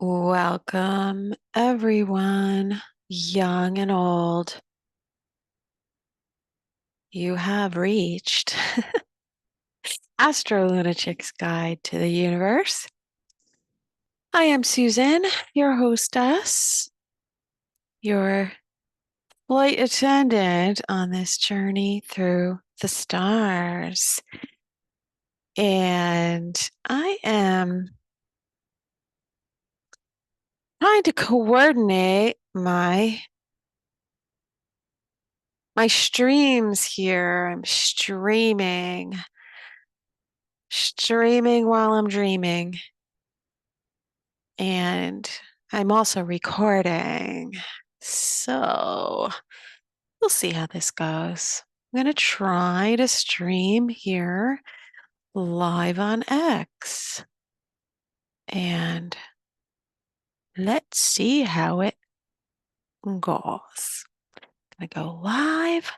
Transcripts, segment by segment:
Welcome, everyone, young and old. You have reached Astrolunachic's Guide to the Universe. I am Susan, your hostess, your flight attendant on this journey through the stars. And I am trying to coordinate my streams here. I'm streaming while I'm dreaming. And I'm also recording. So we'll see how this goes. I'm going to try to stream here live on X. And let's see how it goes. I'm going to go live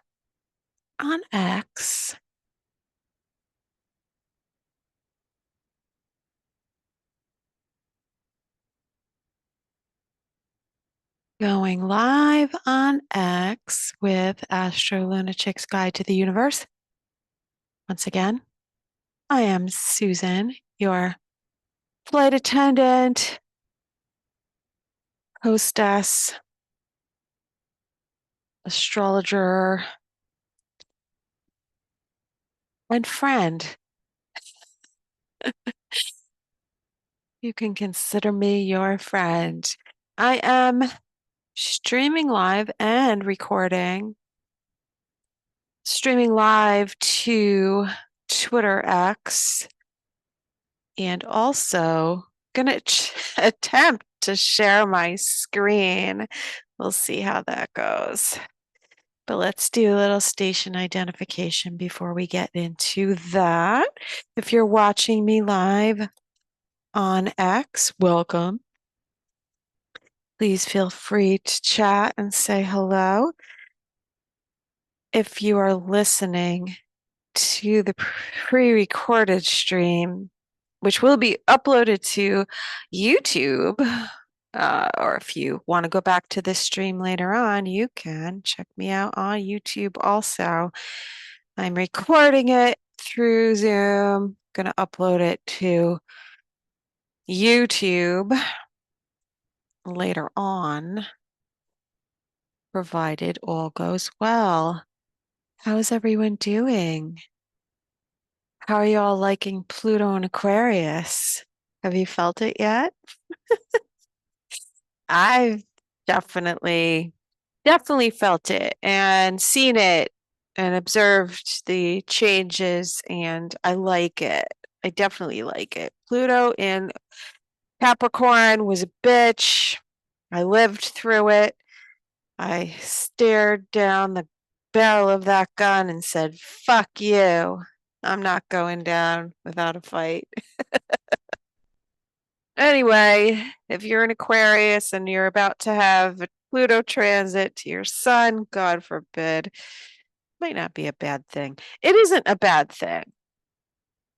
on X. Going live on X with Astrolunachic's Guide to the Universe. Once again, I am Susan, your flight attendant, hostess, astrologer, and friend. You can consider me your friend. I am streaming live and recording, streaming live to Twitter X, and also gonna attempt to share my screen. We'll see how that goes. But let's do a little station identification before we get into that. If you're watching me live on X, welcome. Please feel free to chat and say hello. If you are listening to the pre-recorded stream, which will be uploaded to YouTube, or if you want to go back to this stream later on, you can check me out on YouTube also. I'm recording it through Zoom, going to upload it to YouTube later on, provided all goes well. How is everyone doing? How are you all liking Pluto and Aquarius? Have you felt it yet? I've definitely felt it and seen it and observed the changes, and I like it. I definitely like it. Pluto in Capricorn was a bitch. I lived through it. I stared down the barrel of that gun and said, fuck you. I'm not going down without a fight. Anyway, if you're an Aquarius and you're about to have a Pluto transit to your sun, God forbid, might not be a bad thing. It isn't a bad thing.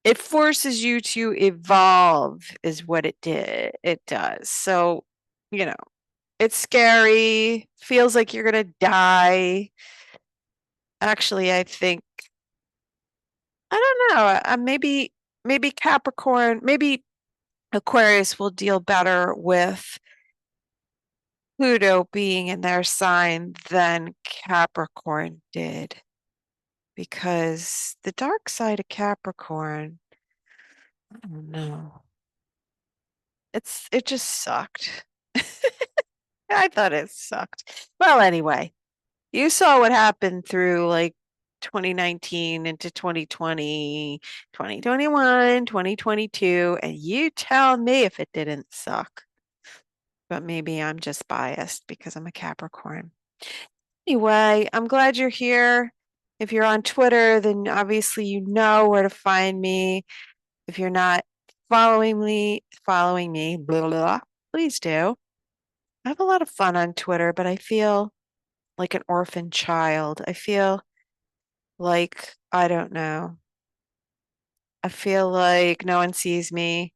It forces you to evolve, is what it did. It does. So, it's scary, feels like you're gonna die. Actually, I think I don't know. Maybe Capricorn, maybe Aquarius will deal better with Pluto being in their sign than Capricorn did. Because the dark side of Capricorn, I don't know. It just sucked. I thought it sucked. Well, anyway, you saw what happened through like 2019 into 2020, 2021, 2022, and you tell me if it didn't suck. But maybe I'm just biased because I'm a Capricorn. Anyway, I'm glad you're here. If you're on Twitter, then obviously you know where to find me. If you're not following me, blah, blah, blah, please do. I have a lot of fun on Twitter, but I feel like an orphan child. I feel like, I don't know. I feel like no one sees me.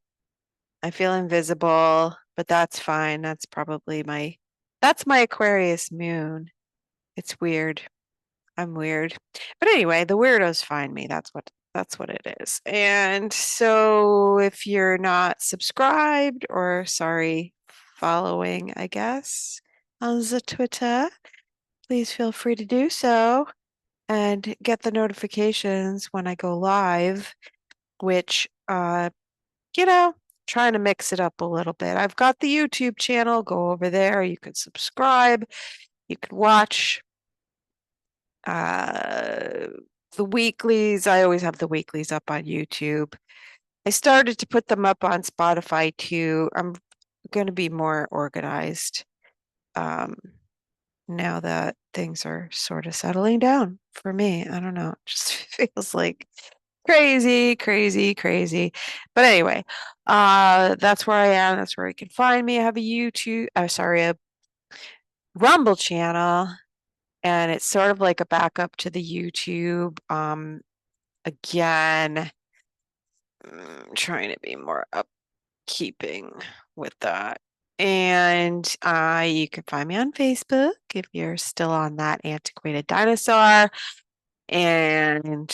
I feel invisible. but that's fine. That's probably that's my Aquarius moon. It's weird. I'm weird. But anyway, the weirdos find me. That's what it is. And so if you're not subscribed or sorry, following, I guess, on the Twitter, please feel free to do so and get the notifications when I go live, which trying to mix it up a little bit. I've got the YouTube channel, go over there. You can subscribe, you can watch the weeklies. I always have the weeklies up on YouTube. I started to put them up on Spotify too. I'm going to be more organized now that things are sort of settling down for me. I don't know. It just feels like crazy, crazy, crazy. But anyway, that's where I am. That's where you can find me. I have a Rumble channel, and it's sort of like a backup to the YouTube. Again, trying to be more upkeeping with that. And you can find me on Facebook if you're still on that antiquated dinosaur. And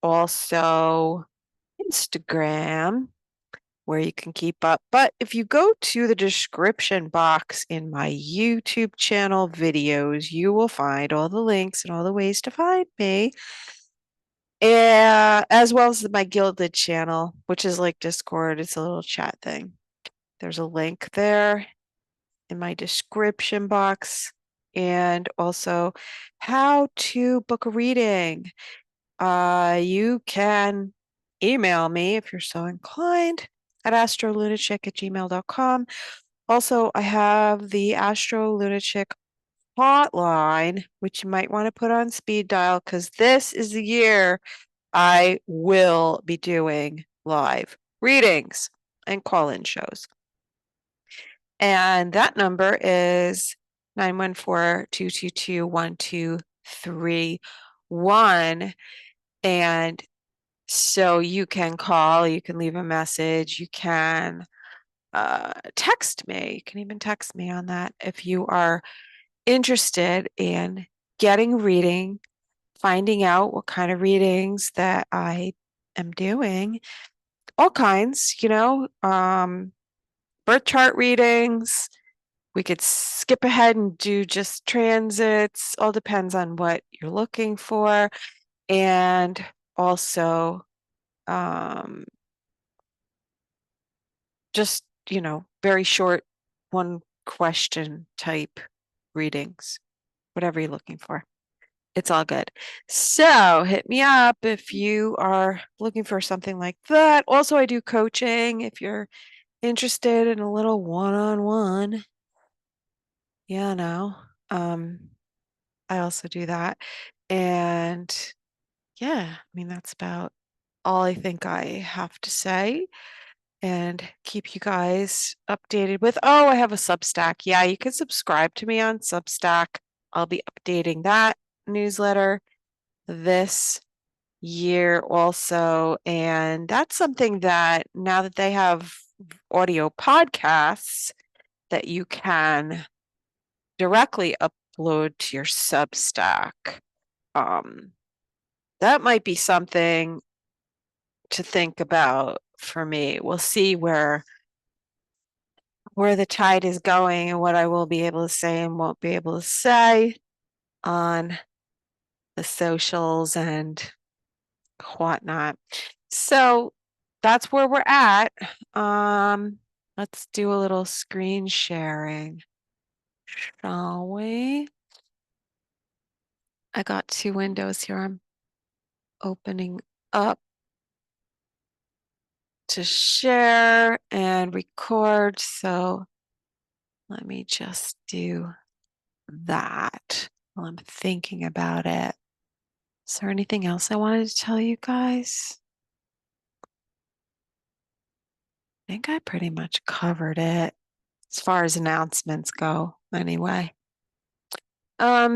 also Instagram, where you can keep up. But if you go to the description box in my YouTube channel videos, you will find all the links and all the ways to find me. As well as my Gilded channel, which is like Discord. It's a little chat thing. There's a link there in my description box. And also how to book a reading. You can email me if you're so inclined at astrolunatic@gmail.com. Also, I have the Astro Lunatic hotline, which you might want to put on speed dial because this is the year I will be doing live readings and call-in shows. And that number is 914-222-1231. And so you can call, you can leave a message, you can text me. You can even text me on that if you are interested in getting a reading, finding out what kind of readings that I am doing, all kinds, birth chart readings. We could skip ahead and do just transits. All depends on what you're looking for. And also, just, very short, one question type readings, whatever you're looking for. It's all good. So hit me up if you are looking for something like that. Also, I do coaching if you're interested in a little one-on-one. I also do that. And yeah, that's about all I think I have to say. And keep you guys updated with, I have a Substack. Yeah, you can subscribe to me on Substack. I'll be updating that newsletter this year also. And that's something that now that they have audio podcasts that you can directly upload to your Substack, that might be something to think about for me. We'll see where the tide is going and what I will be able to say and won't be able to say on the socials and whatnot. So that's where we're at. Let's do a little screen sharing, shall we? I got two windows here. I'm opening up to share and record. So let me just do that while I'm thinking about it. Is there anything else I wanted to tell you guys? I think I pretty much covered it as far as announcements go, anyway. I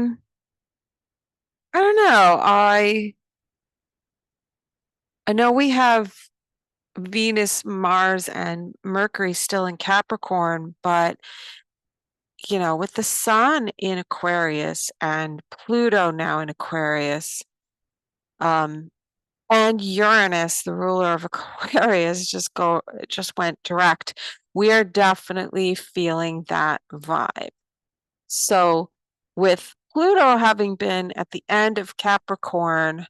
don't know. I know we have Venus, Mars, and Mercury still in Capricorn, but with the sun in Aquarius and Pluto now in Aquarius, and Uranus, the ruler of Aquarius, just went direct. We are definitely feeling that vibe. So with Pluto having been at the end of Capricorn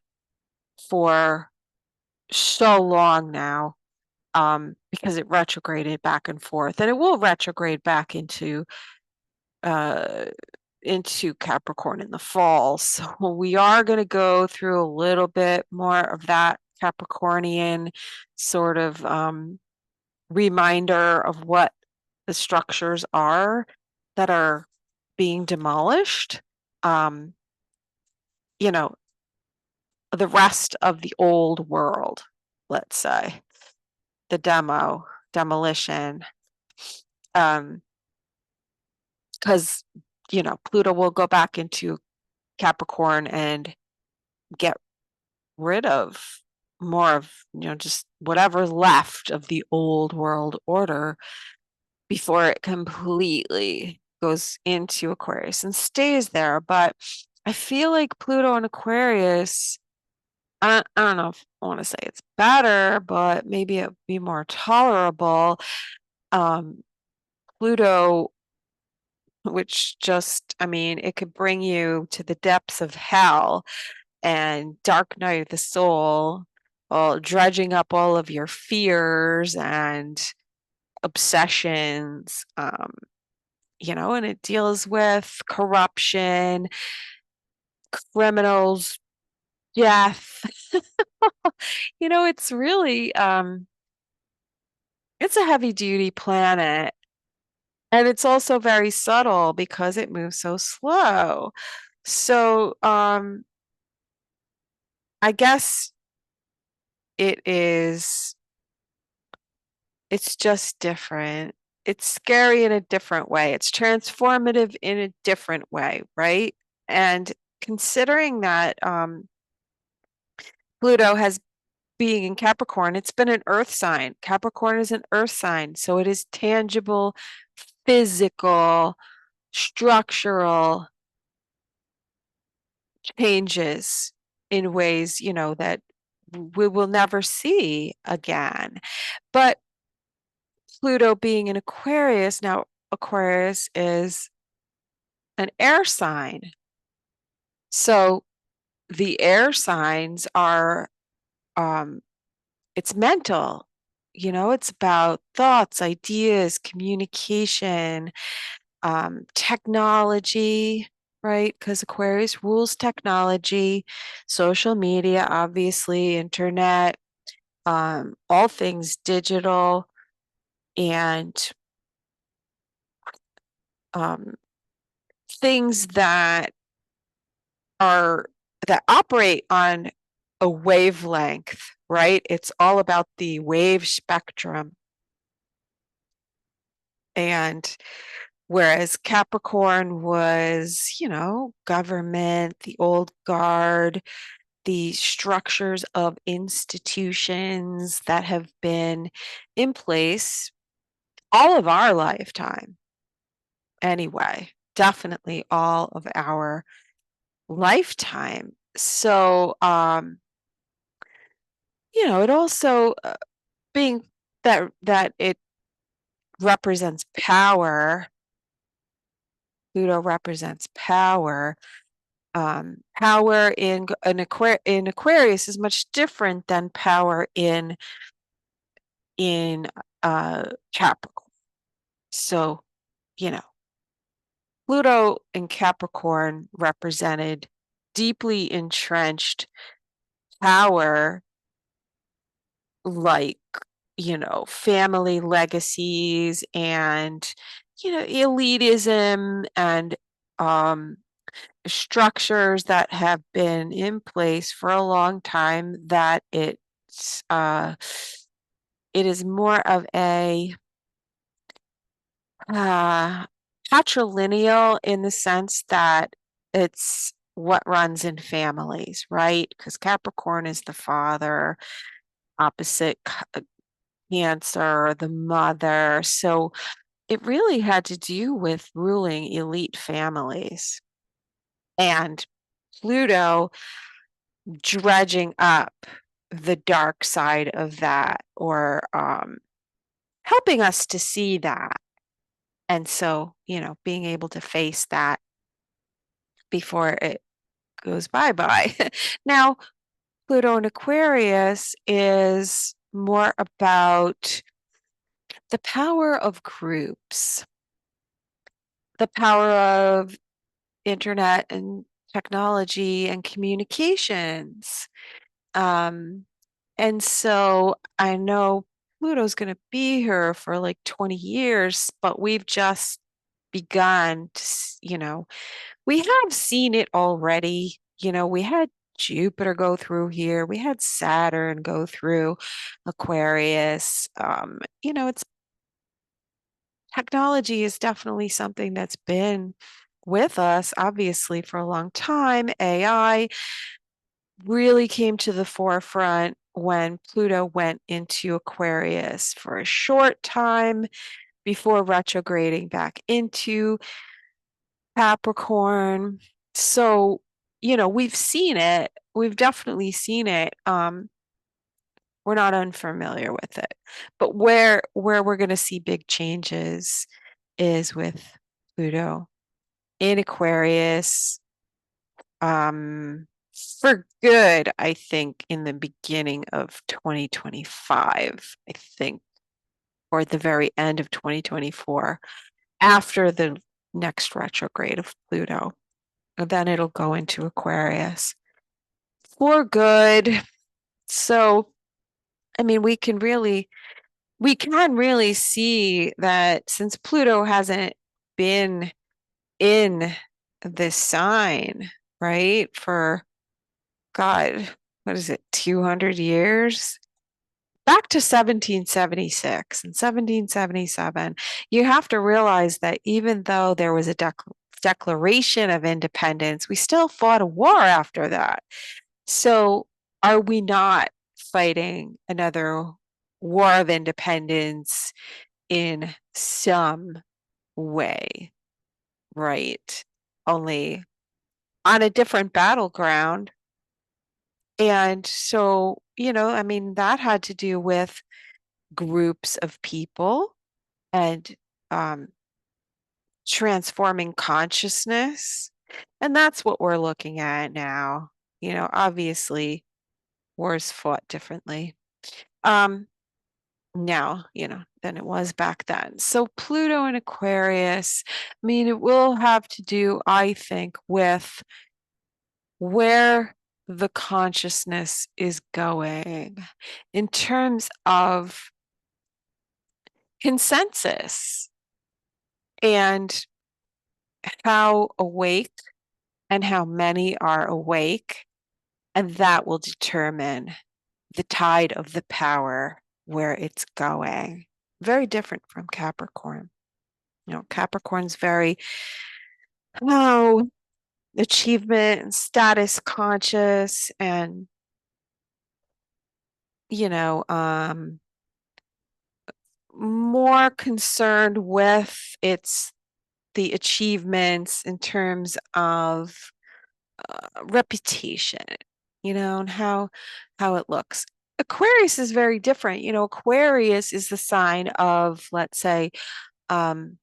for so long now, because it retrograded back and forth, and it will retrograde back into Capricorn in the fall. So we are going to go through a little bit more of that Capricornian sort of reminder of what the structures are that are being demolished. The rest of the old world, let's say, the demolition. Because Pluto will go back into Capricorn and get rid of more of just whatever's left of the old world order before it completely goes into Aquarius and stays there. But I feel like Pluto and Aquarius, I don't know if I want to say it's better, but maybe it would be more tolerable. Pluto, which just, it could bring you to the depths of hell and dark night of the soul, all dredging up all of your fears and obsessions, and it deals with corruption, criminals, death. It's really it's a heavy duty planet. And it's also very subtle because it moves so slow. So I guess it's just different. It's scary in a different way. It's transformative in a different way, right? And considering that Pluto has being in Capricorn, it's been an earth sign. Capricorn is an earth sign, so it is tangible, physical, structural changes in ways, that we will never see again. But Pluto being in Aquarius, now Aquarius is an air sign. So the air signs are, it's mental, it's about thoughts, ideas, communication, technology, right? Because Aquarius rules technology, social media, obviously, internet, all things digital, and things that operate on a wavelength, right? It's all about the wave spectrum. And whereas Capricorn was, government, the old guard, the structures of institutions that have been in place all of our lifetime. Anyway, definitely all of our lifetime. So, it also being that it represents power. Pluto represents power. Power in Aquarius is much different than power in Capricorn. So, Pluto in Capricorn represented deeply entrenched power, like, family legacies and, elitism and structures that have been in place for a long time, that it is more of a patrilineal in the sense that it's what runs in families, right? Because Capricorn is the father, opposite Cancer, the mother. So it really had to do with ruling elite families. And Pluto dredging up the dark side of that, or helping us to see that. And so, being able to face that before it goes bye-bye. Now, Pluto in Aquarius is more about the power of groups, the power of internet and technology and communications. Um, and so I know Pluto's going to be here for like 20 years, but we've just begun to, we have seen it already. We had Jupiter go through here, we had Saturn go through Aquarius. It's technology is definitely something that's been with us, obviously, for a long time. AI really came to the forefront when Pluto went into Aquarius for a short time before retrograding back into Capricorn. So, we've seen it. We've definitely seen it. We're not unfamiliar with it. But where we're going to see big changes is with Pluto in Aquarius. For good, I think, in the beginning of 2025, I think, or at the very end of 2024, after the next retrograde of Pluto. And then it'll go into Aquarius for good. So, I mean, we can really see that since Pluto hasn't been in this sign, right, for God, what is it, 200 years? Back to 1776 and 1777, you have to realize that even though there was a Declaration of Independence, we still fought a war after that. So, are we not fighting another war of independence in some way, right? Only on a different battleground. And so, I mean, that had to do with groups of people and um, transforming consciousness. And that's what we're looking at now. Obviously, wars fought differently um, now, than it was back then. So Pluto and Aquarius, I mean, it will have to do, I think, with where the consciousness is going in terms of consensus and how awake and how many are awake. And that will determine the tide of the power where it's going. Very different from Capricorn. Capricorn's very, oh, achievement and status conscious and, you know, um, more concerned with the achievements in terms of reputation, and how it looks. Aquarius is very different. Aquarius is the sign of, let's say, um,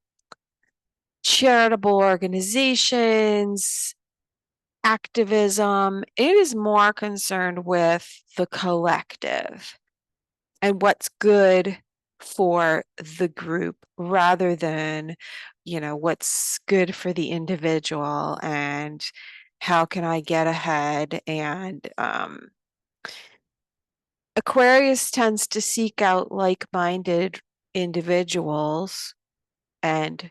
charitable organizations, activism. It is more concerned with the collective and what's good for the group rather than, what's good for the individual and how can I get ahead. And Aquarius tends to seek out like-minded individuals and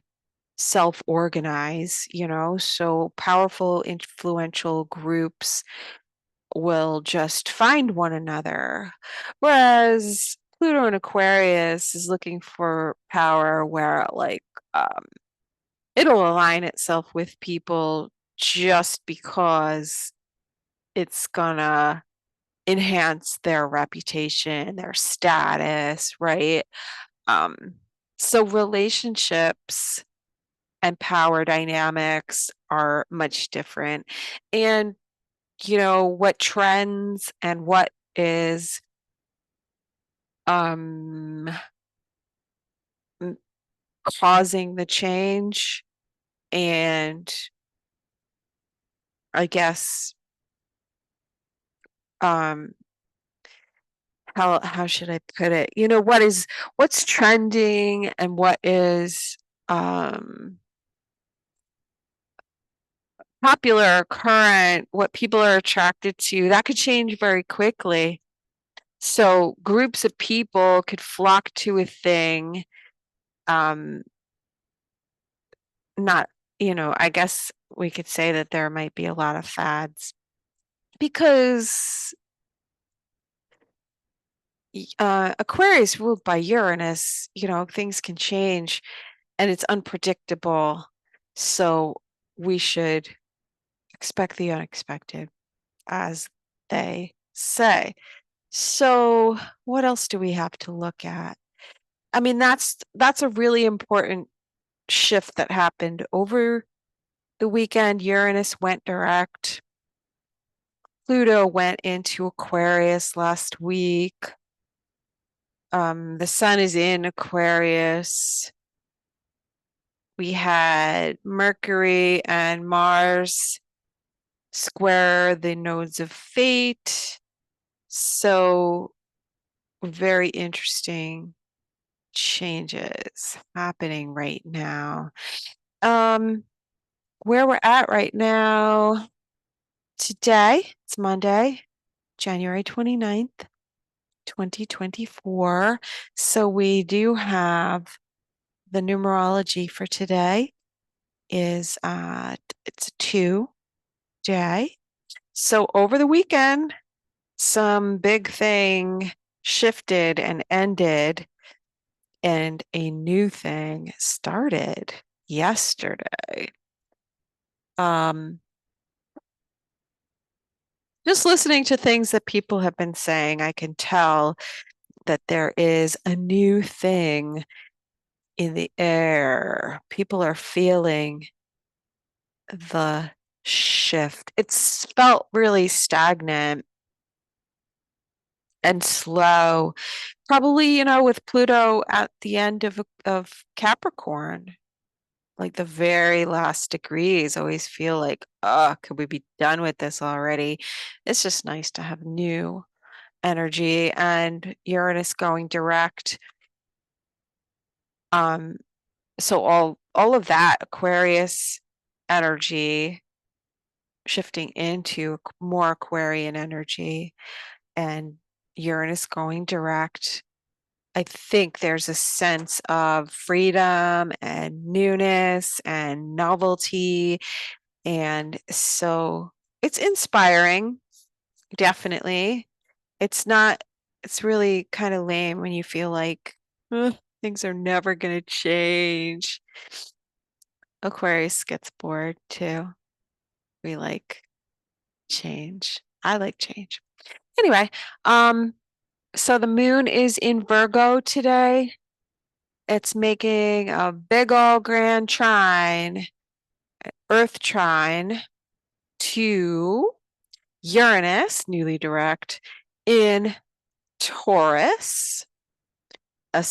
self-organize, so powerful, influential groups will just find one another. Whereas Pluto in Aquarius is looking for power where um, it'll align itself with people just because it's gonna enhance their reputation, their status, right? So relationships and power dynamics are much different. And, what trends and what is um causing the change, and I guess um how should I put it? What's trending and what is um popular, current, what people are attracted to, that could change very quickly. So groups of people could flock to a thing, um, not, I guess we could say that there might be a lot of fads because Aquarius ruled by Uranus, things can change and it's unpredictable. So we should expect the unexpected, as they say. So what else do we have to look at? I mean, that's a really important shift that happened over the weekend. Uranus went direct. Pluto went into Aquarius last week. The sun is in Aquarius. We had Mercury and Mars square the nodes of fate. So very interesting changes happening right now. Where we're at right now, today, it's Monday, January 29th, 2024. So we do have the numerology for today is it's a 2 day. So over the weekend, some big thing shifted and ended, and a new thing started yesterday. Just listening to things that people have been saying, I can tell that there is a new thing in the air. People are feeling the shift. It's felt really stagnant and slow. Probably, with Pluto at the end of Capricorn, like the very last degrees, always feel like, could we be done with this already? It's just nice to have new energy, and Uranus going direct. So all of that Aquarius energy shifting into more Aquarian energy, and Uranus going direct. I think there's a sense of freedom and newness and novelty. And so it's inspiring, definitely. It's really kind of lame when you feel like things are never going to change. Aquarius gets bored too. We like change. I like change. Anyway, so the moon is in Virgo today. It's making a big old grand trine, Earth trine to Uranus, newly direct, in Taurus, a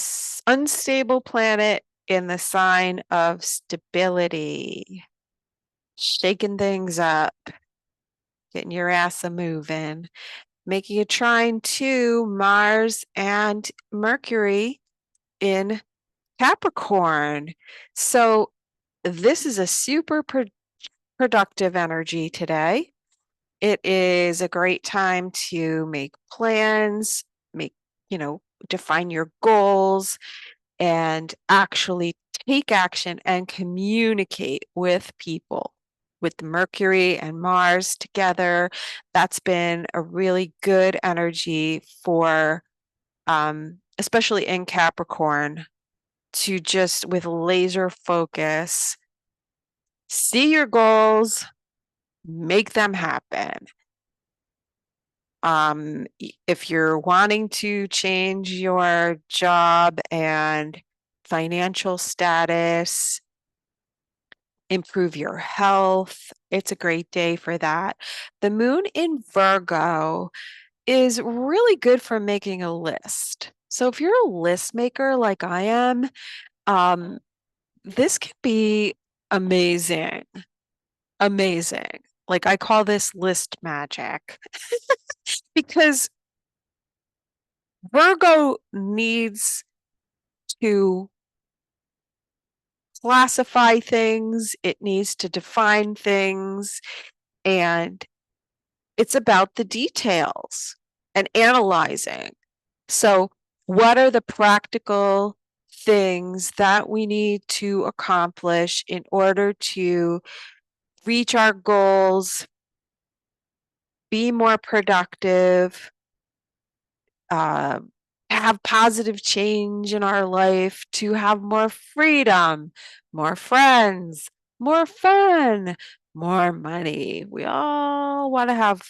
unstable planet in the sign of stability, shaking things up, getting your ass a moving, making a trine to Mars and Mercury in Capricorn. So this is a super productive energy today. It is a great time to make plans, make, define your goals, and actually take action and communicate with people. With Mercury and Mars together, that's been a really good energy for, especially in Capricorn, to just with laser focus, see your goals, make them happen. If you're wanting to change your job and financial status, improve your health, it's a great day for that. The moon in Virgo is really good for making a list. So if you're a list maker like I am, this can be amazing. Amazing. Like I call this list magic because Virgo needs to classify things, it needs to define things, and it's about the details and analyzing. So, what are the practical things that we need to accomplish in order to reach our goals, be more productive, uh, have positive change in our life, to have more freedom, more friends, more fun, more money. We all want to have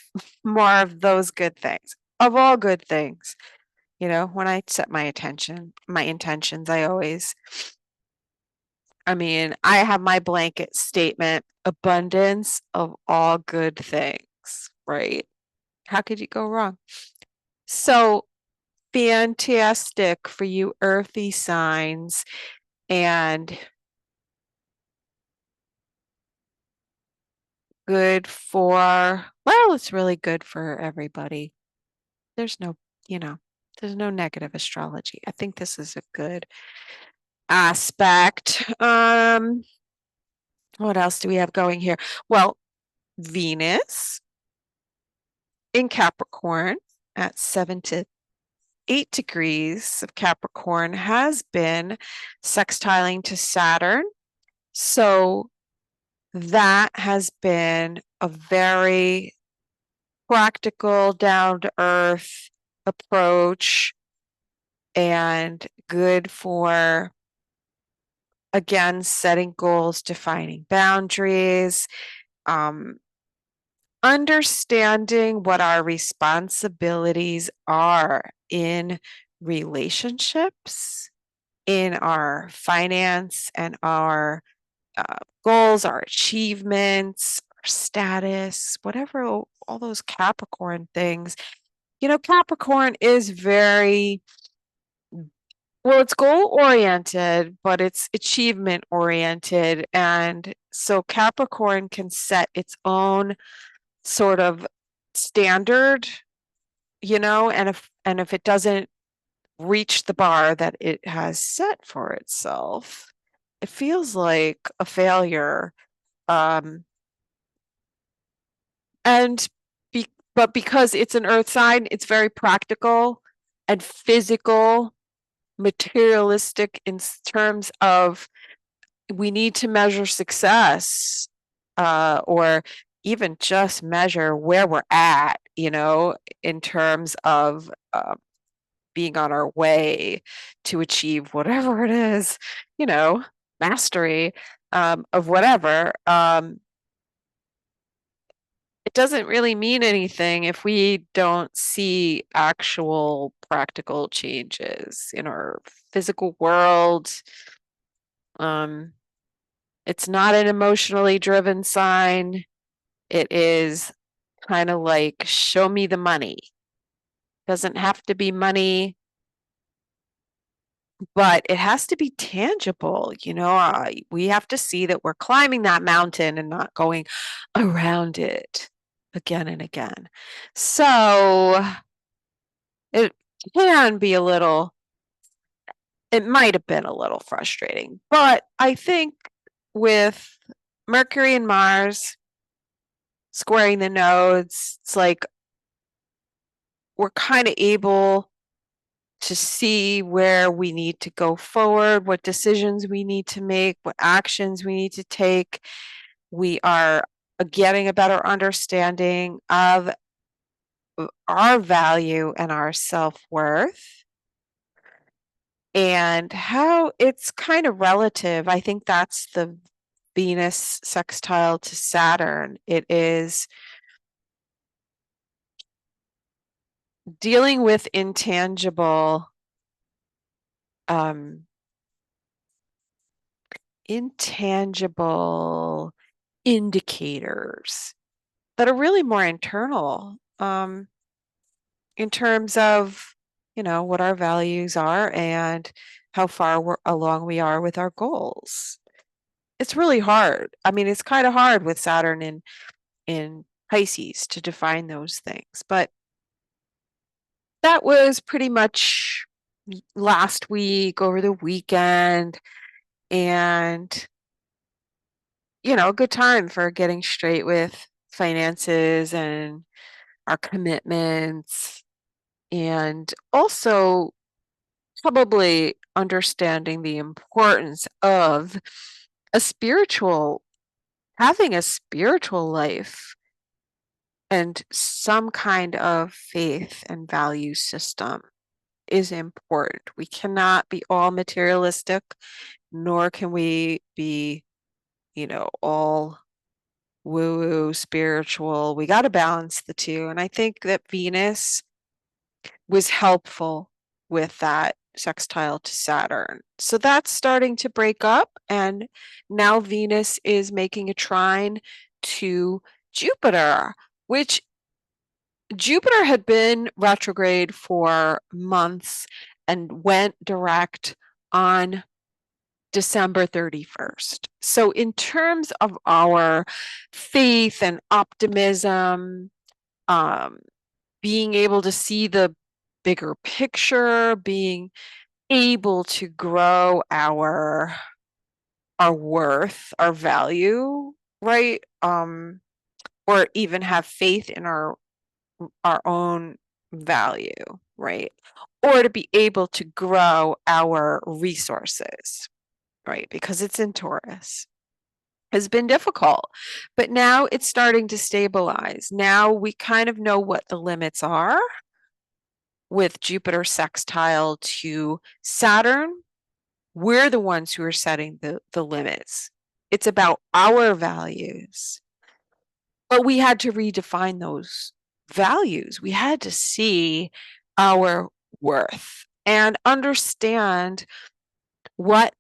more of those good things, of all good things. You know, when I set my intentions, I have my blanket statement, abundance of all good things, right? How could you go wrong? So fantastic for you earthy signs, and good for, well, it's really good for everybody. There's no, you know, there's no negative astrology. I think this is a good aspect. What else do we have going here? Well, Venus in Capricorn at 7 to 8 degrees of Capricorn has been sextiling to Saturn. So that has been a very practical, down to earth approach and good for, again, setting goals, defining boundaries, understanding what our responsibilities are in relationships, in our finance and our goals, our achievements, our status, whatever, all those Capricorn things. You know, Capricorn is very, well, it's goal oriented, but it's achievement oriented. And so Capricorn can set its own sort of standard, you know, and if it doesn't reach the bar that it has set for itself, it feels like a failure. Um, and but because it's an earth sign, it's very practical and physical, materialistic in terms of we need to measure success, or even just measure where we're at, you know, in terms of being on our way to achieve whatever it is, you know, mastery of whatever. It doesn't really mean anything if we don't see actual practical changes in our physical world. It's not an emotionally driven sign. It is kind of like, show me the money. Doesn't have to be money, but it has to be tangible. You know, we have to see that we're climbing that mountain and not going around it again and again. So it can be it might have been a little frustrating, but I think with Mercury and Mars squaring the nodes, it's like we're kind of able to see where we need to go forward, what decisions we need to make, what actions we need to take. We are getting a better understanding of our value and our self-worth and how it's kind of relative. I think that's the Venus sextile to Saturn. It is dealing with intangible intangible indicators that are really more internal, in terms of, what our values are and how far along we are with our goals. It's really hard. I mean, it's kind of hard with Saturn in Pisces to define those things, but that was pretty much last week, over the weekend, and a good time for getting straight with finances and our commitments, and also probably understanding the importance of a spiritual, having a spiritual life and some kind of faith and value system is important. We cannot be all materialistic, nor can we be, all woo-woo spiritual. We got to balance the two. And I think that Venus was helpful with that sextile to Saturn. So that's starting to break up. And now Venus is making a trine to Jupiter, which Jupiter had been retrograde for months and went direct on December 31st. So in terms of our faith and optimism, being able to see the bigger picture, being able to grow our worth, our value, right? Or even have faith in our own value, right? Or to be able to grow our resources, right? Because it's in Taurus, has been difficult, but now it's starting to stabilize. Now we kind of know what the limits are with Jupiter sextile to Saturn. We're the ones who are setting the limits. It's about our values. But we had to redefine those values. We had to see our worth and understand what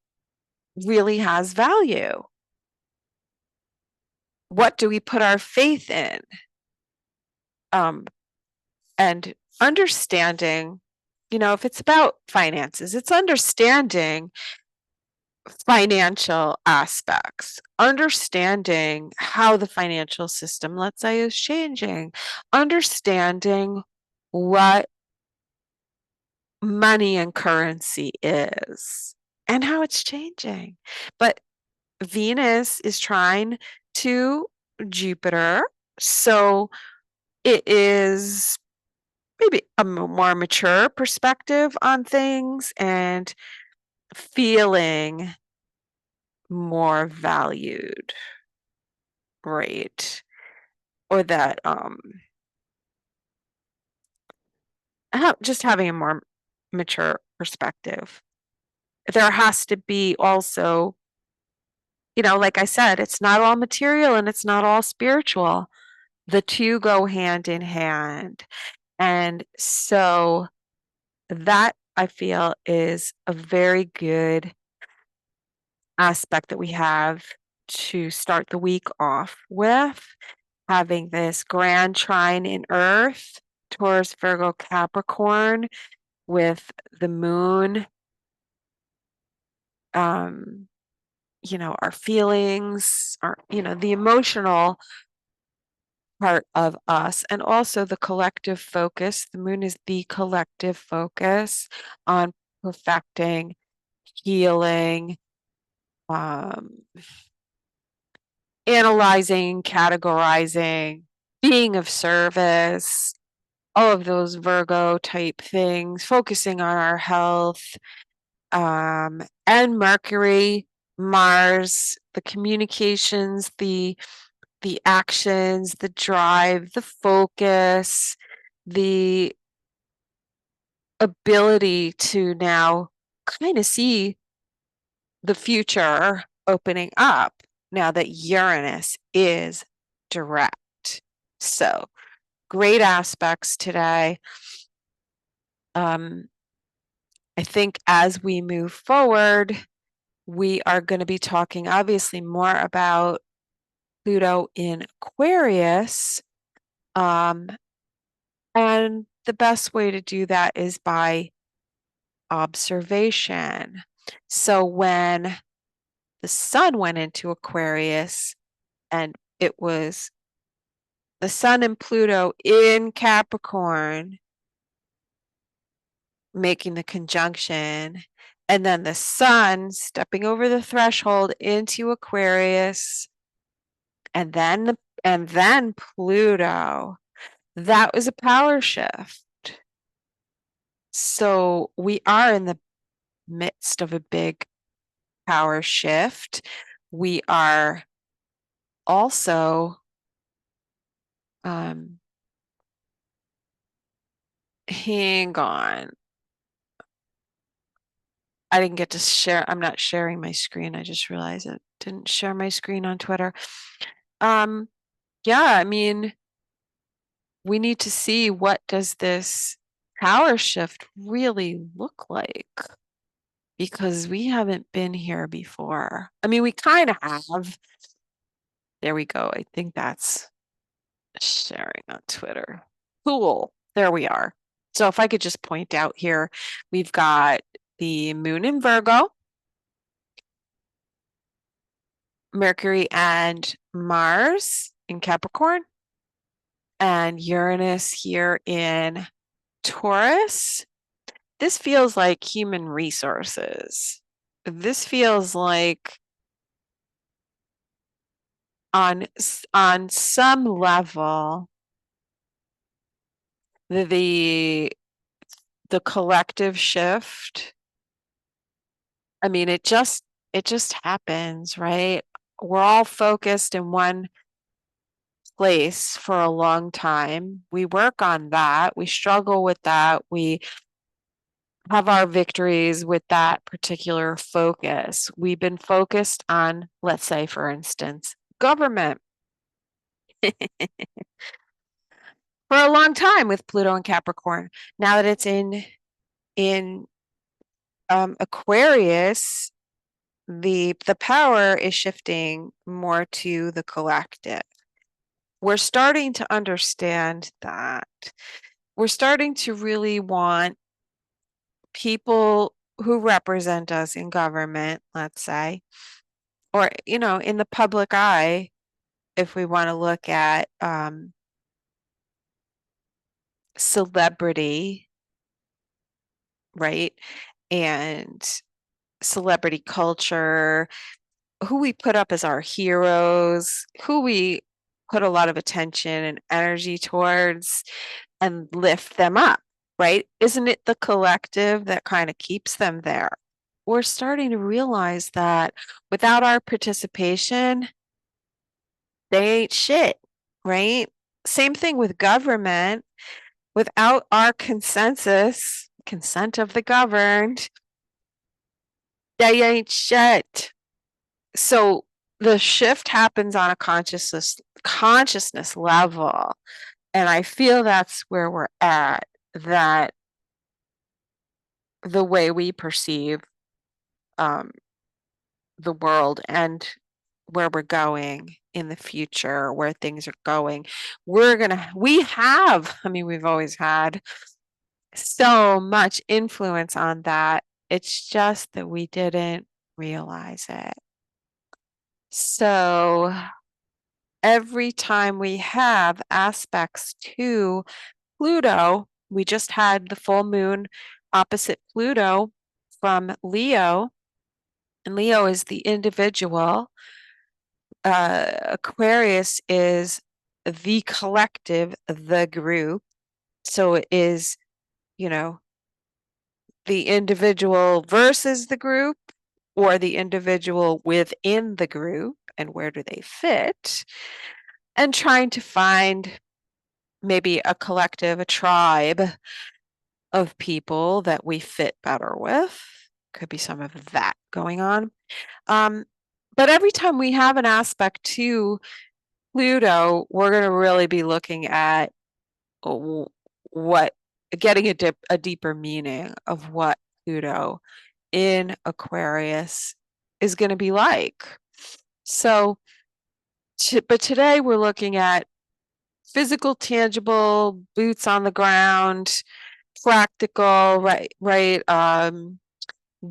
really has value. What do we put our faith in? And understanding, if it's about finances, it's understanding financial aspects, understanding how the financial system, let's say, is changing, understanding what money and currency is and how it's changing. But Venus is trine to Jupiter, so it is maybe a more mature perspective on things and feeling more valued, right? Or that just having a more mature perspective. There has to be also, like I said, it's not all material and it's not all spiritual. The two go hand in hand. And so that, I feel, is a very good aspect that we have to start the week off with, having this grand trine in Earth, Taurus, Virgo, Capricorn, with the moon, our feelings, the emotional part of us, and also the collective focus. The moon is the collective focus on perfecting, healing, analyzing, categorizing, being of service, all of those Virgo type things, focusing on our health, and Mercury, Mars, the communications, the actions, the drive, the focus, the ability to now kind of see the future opening up now that Uranus is direct. So great aspects today. I think as we move forward, we are going to be talking obviously more about Pluto in Aquarius. And the best way to do that is by observation. So when the sun went into Aquarius and it was the sun and Pluto in Capricorn making the conjunction, and then the sun stepping over the threshold into Aquarius, and then Pluto. That was a power shift. So we are in the midst of a big power shift. We are also hang on. I didn't get to share. I'm not sharing my screen. I just realized I didn't share my screen on Twitter. Yeah, I mean, we need to see what does this power shift really look like, because we haven't been here before. I mean, we kind of have. There we go. I think that's sharing on Twitter. Cool. There we are. So if I could just point out here, we've got the moon in Virgo, Mercury and Mars in Capricorn, and Uranus here in Taurus. This feels like human resources. This feels like on some level the collective shift. I mean, it just happens, right? We're all focused in one place for a long time. We work on that. We struggle with that. We have our victories with that particular focus. We've been focused on, let's say, for instance, government for a long time with Pluto and Capricorn. Now that it's in Aquarius, the power is shifting more to the collective. We're starting to understand that. We're starting to really want people who represent us in government, let's say, or, in the public eye, if we want to look at celebrity, right? And celebrity culture, who we put up as our heroes, who we put a lot of attention and energy towards and lift them up, right? Isn't it the collective that kind of keeps them there? We're starting to realize that without our participation, they ain't shit, right? Same thing with government. Without our consensus, consent of the governed, they ain't shit. So the shift happens on a consciousness level. And I feel that's where we're at, that the way we perceive the world and where we're going in the future, where things are going, we've always had so much influence on that. It's just that we didn't realize it. So every time we have aspects to Pluto, we just had the full moon opposite Pluto from Leo, and Leo is the individual. Aquarius is the collective, the group. So it is, the individual versus the group, or the individual within the group, and where do they fit, and trying to find maybe a collective, a tribe of people that we fit better with. Could be some of that going on. But every time we have an aspect to Pluto, we're going to really be looking at what getting a deeper meaning of what Pluto in Aquarius is going to be like. So, but today we're looking at physical, tangible, boots on the ground, practical, right,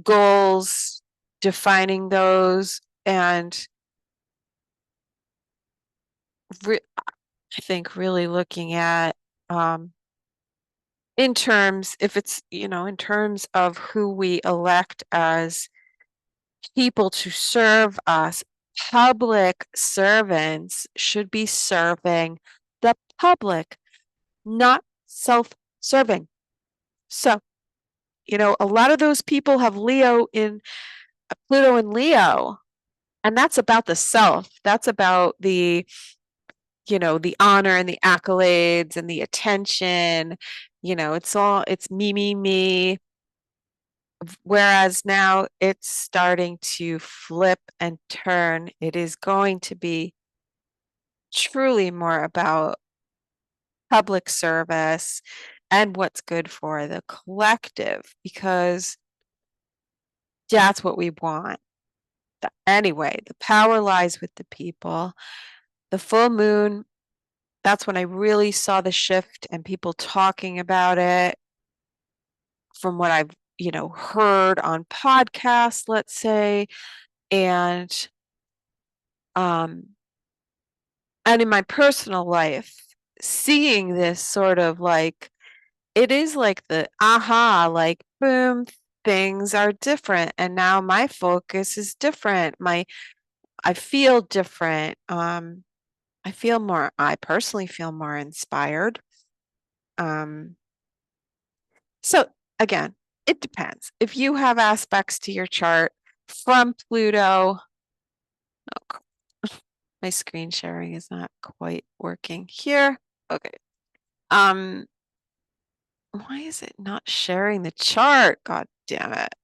goals, defining those, and I think really looking at in terms, if it's, in terms of who we elect as people to serve us, public servants should be serving the public, not self-serving. So, a lot of those people have Pluto in Leo, and that's about the self. That's about the honor and the accolades and the attention. It's me, me, me. Whereas now it's starting to flip and turn. It is going to be truly more about public service and what's good for the collective, because that's what we want. Anyway, the power lies with the people. The full moon, that's when I really saw the shift and people talking about it from what I've, heard on podcasts, let's say, and in my personal life, seeing this sort of like, it is like the aha, like boom, things are different. And now my focus is different. I feel different. I personally feel more inspired. So again, it depends. If you have aspects to your chart from Pluto, oh, my screen sharing is not quite working here. Okay. Why is it not sharing the chart? God damn it.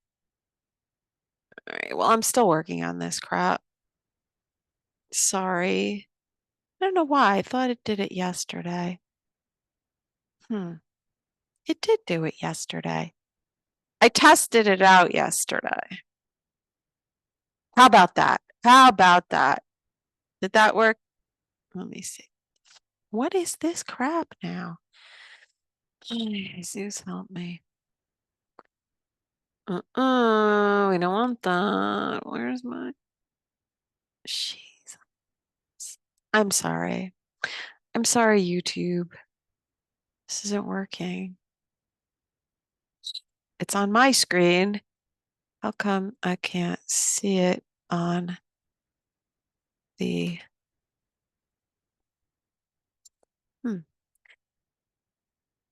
All right, well, I'm still working on this crap. Sorry. I don't know why. I thought it did it yesterday. It did do it yesterday. I tested it out yesterday. How about that? How about that? Did that work? Let me see. What is this crap now? Jesus, help me. We don't want that. Where's my... Jeez. I'm sorry. I'm sorry, YouTube. This isn't working. It's on my screen. How come I can't see it on the...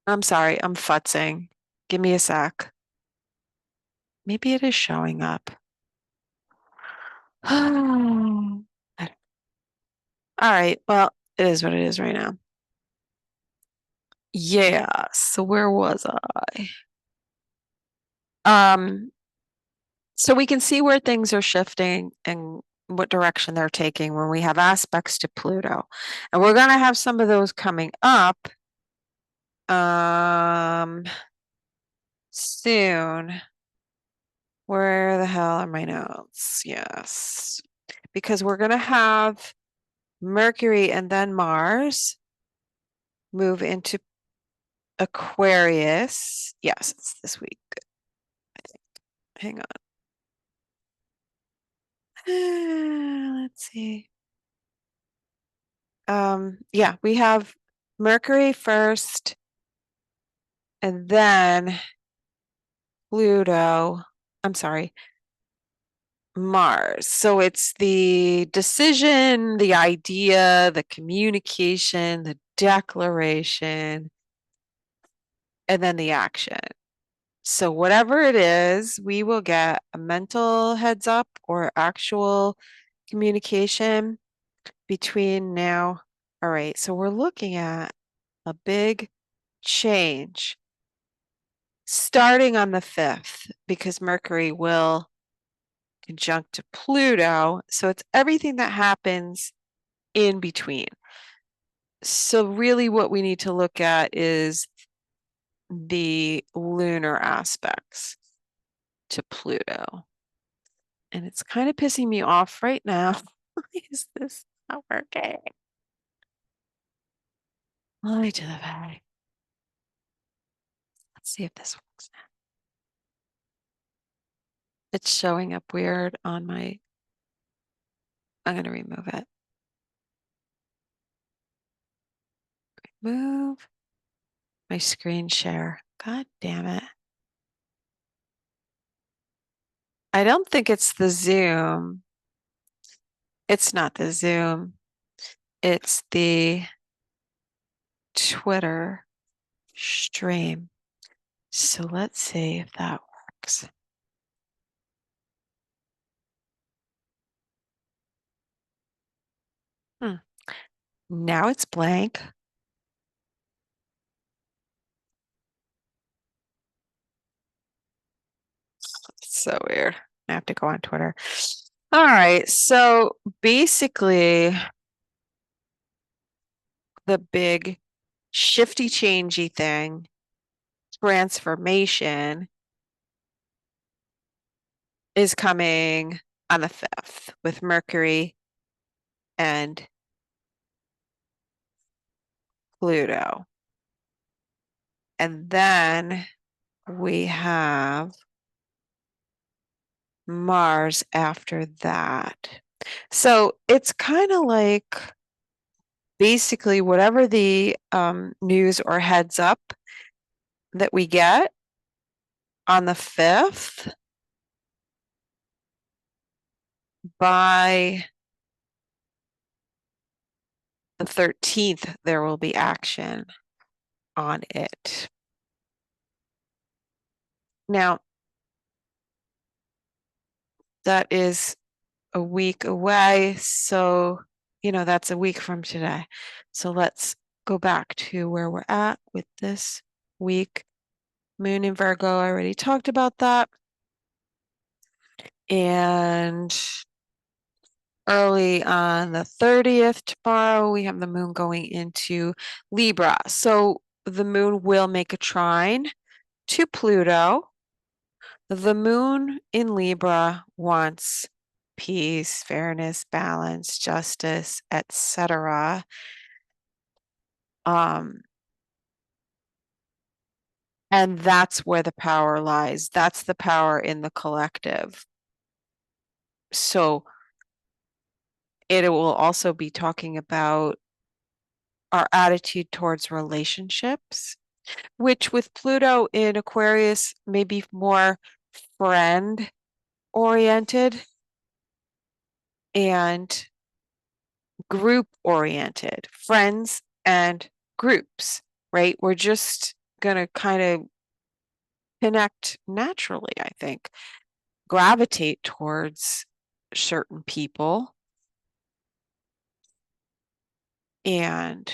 I'm sorry, I'm futzing. Give me a sec. Maybe it is showing up. All right, well, it is what it is right now. Yeah, so where was I? So we can see where things are shifting and what direction they're taking when we have aspects to Pluto. And we're going to have some of those coming up soon. Where the hell are my notes? Yes. Because we're going to have Mercury and then Mars move into Aquarius. Yes, it's this week. I think. Hang on. Let's see. Yeah, we have Mercury first, and then Pluto. I'm sorry, Mars. So it's the decision, the idea, the communication, the declaration, and then the action. So whatever it is, we will get a mental heads up or actual communication between now. All right, so we're looking at a big change starting on the 5th, because Mercury will conjunct to Pluto. So it's everything that happens in between. So really what we need to look at is the lunar aspects to Pluto. And it's kind of pissing me off right now. Why is this not working? Why to the back. Let's see if this works now. It's showing up weird on my, I'm going to remove it. Move my screen share. God damn it. I don't think it's the Zoom. It's not the Zoom. It's the Twitter stream. So let's see if that works. Now it's blank. It's so weird. I have to go on Twitter. All right. So basically, the big shifty changey thing, transformation, is coming on the 5th with Mercury and Pluto. And then we have Mars after that. So it's kind of like basically whatever the news or heads up that we get on the 5th, by the 13th, there will be action on it. Now, that is a week away, so, that's a week from today. So let's go back to where we're at with this week. Moon in Virgo, I already talked about that. And early on the 30th tomorrow, we have the moon going into Libra. So the moon will make a trine to Pluto. The moon in Libra wants peace, fairness, balance, justice, etc. And that's where the power lies. That's the power in the collective. So it will also be talking about our attitude towards relationships, which with Pluto in Aquarius may be more friend oriented and group oriented, friends and groups, right? We're just going to kind of connect naturally, I think, gravitate towards certain people. And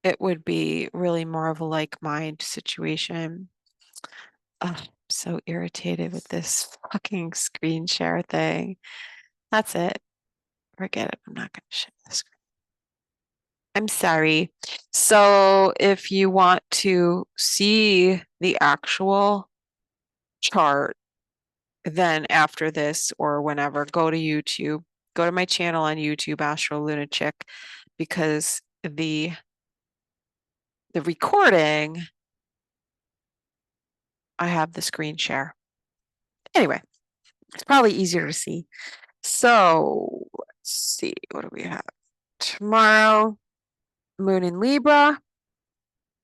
it would be really more of a like-mind situation. I'm so irritated with this fucking screen share thing. That's it. Forget it. I'm not going to share the screen. I'm sorry. So if you want to see the actual chart, then after this or whenever, go to YouTube. Go to my channel on YouTube, Astro Lunatic, because the recording, I have the screen share. Anyway, it's probably easier to see. So let's see, what do we have? Tomorrow, moon in Libra.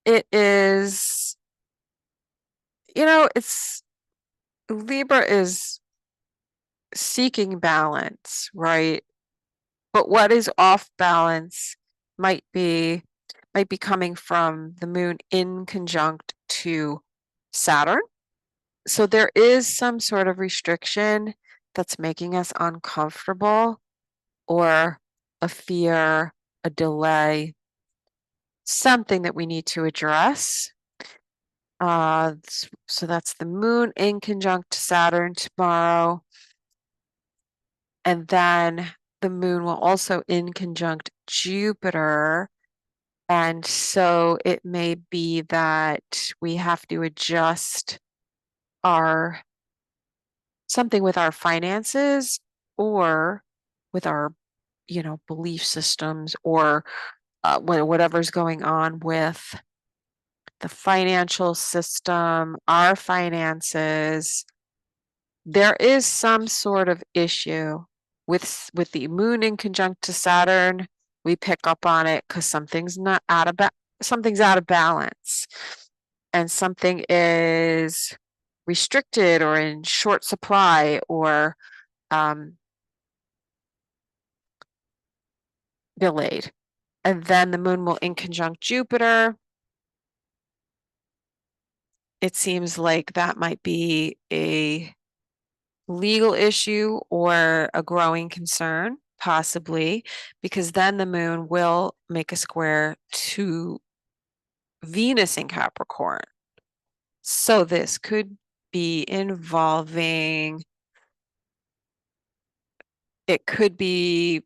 It is, it's Libra is seeking balance, right? But what is off balance might be coming from the moon in conjunct to Saturn. So there is some sort of restriction that's making us uncomfortable, or a fear, a delay, something that we need to address. So that's the moon in conjunct Saturn tomorrow. And then the moon will also in conjunct Jupiter And so it may be that we have to adjust our something with our finances or with our, belief systems or whatever's going on with the financial system, our finances. There is some sort of issue with the moon in conjunct to Saturn. We pick up on it because something's out of balance, and something is restricted or in short supply or um, delayed. And then the moon will in conjunct Jupiter. It seems like that might be a legal issue or a growing concern, possibly, because then the moon will make a square to Venus in Capricorn. So this could be involving, it could be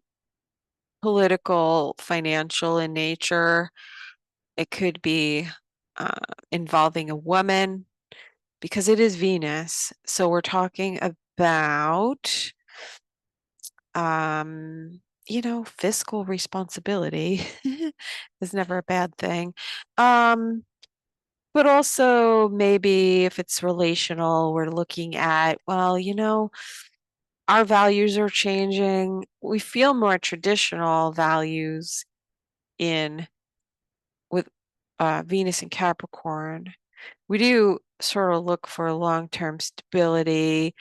political, financial in nature. It could be involving a woman because it is Venus. So we're talking about fiscal responsibility is never a bad thing. But also maybe if it's relational, we're looking at, well, our values are changing. We feel more traditional values in with Venus and Capricorn. We do sort of look for long-term stability,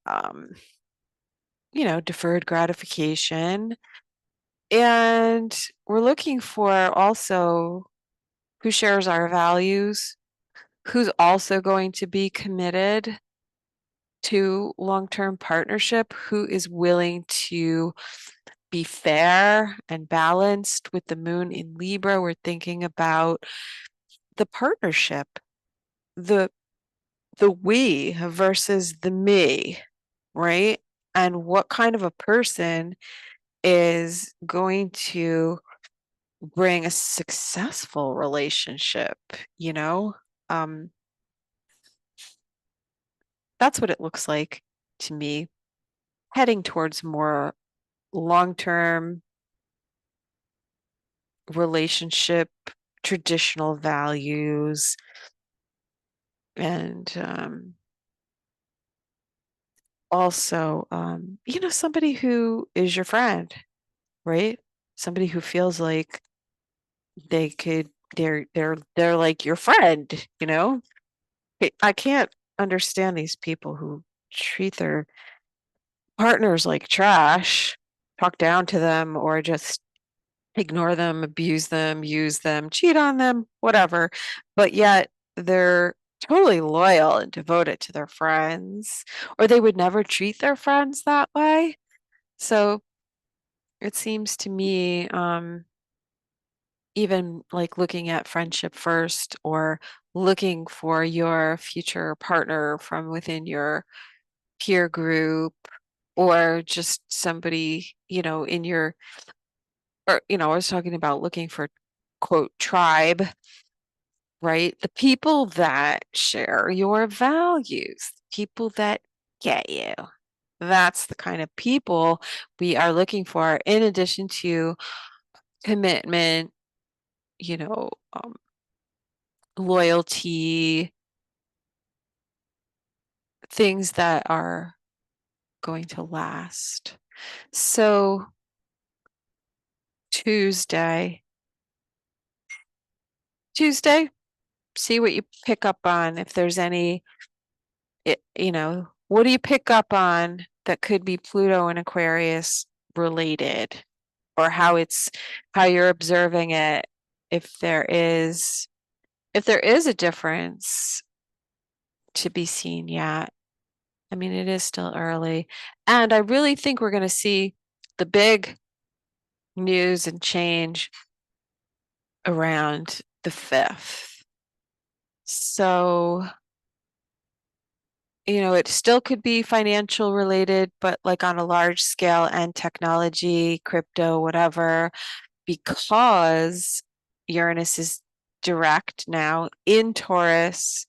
um, deferred gratification. And we're looking for also who shares our values, who's also going to be committed to long-term partnership, who is willing to be fair and balanced. With the moon in Libra, we're thinking about the partnership, the we versus the me, right? And what kind of a person is going to bring a successful relationship, you know? Um, that's what it looks like to me, heading towards more long-term relationship, traditional values, and also, somebody who is your friend, right? Somebody who feels like they could, they're like your friend, you know? I can't understand these people who treat their partners like trash, talk down to them, or just ignore them, abuse them, use them, cheat on them, whatever. But yet they're totally loyal and devoted to their friends, or they would never treat their friends that way. So it seems to me, even like looking at friendship first or looking for your future partner from within your peer group or just somebody, in your, or, I was talking about looking for quote tribe, right? The people that share your values, people that get you. That's the kind of people we are looking for, in addition to commitment, you know, um, loyalty, things that are going to last. So Tuesday, see what you pick up on. If there's any, what do you pick up on that could be Pluto and Aquarius related, or how you're observing it, if there is a difference to be seen yet. I mean, it is still early, and I really think we're going to see the big news and change around the 5th. So, it still could be financial related, but like on a large scale, and technology, crypto, whatever, because Uranus is direct now in Taurus,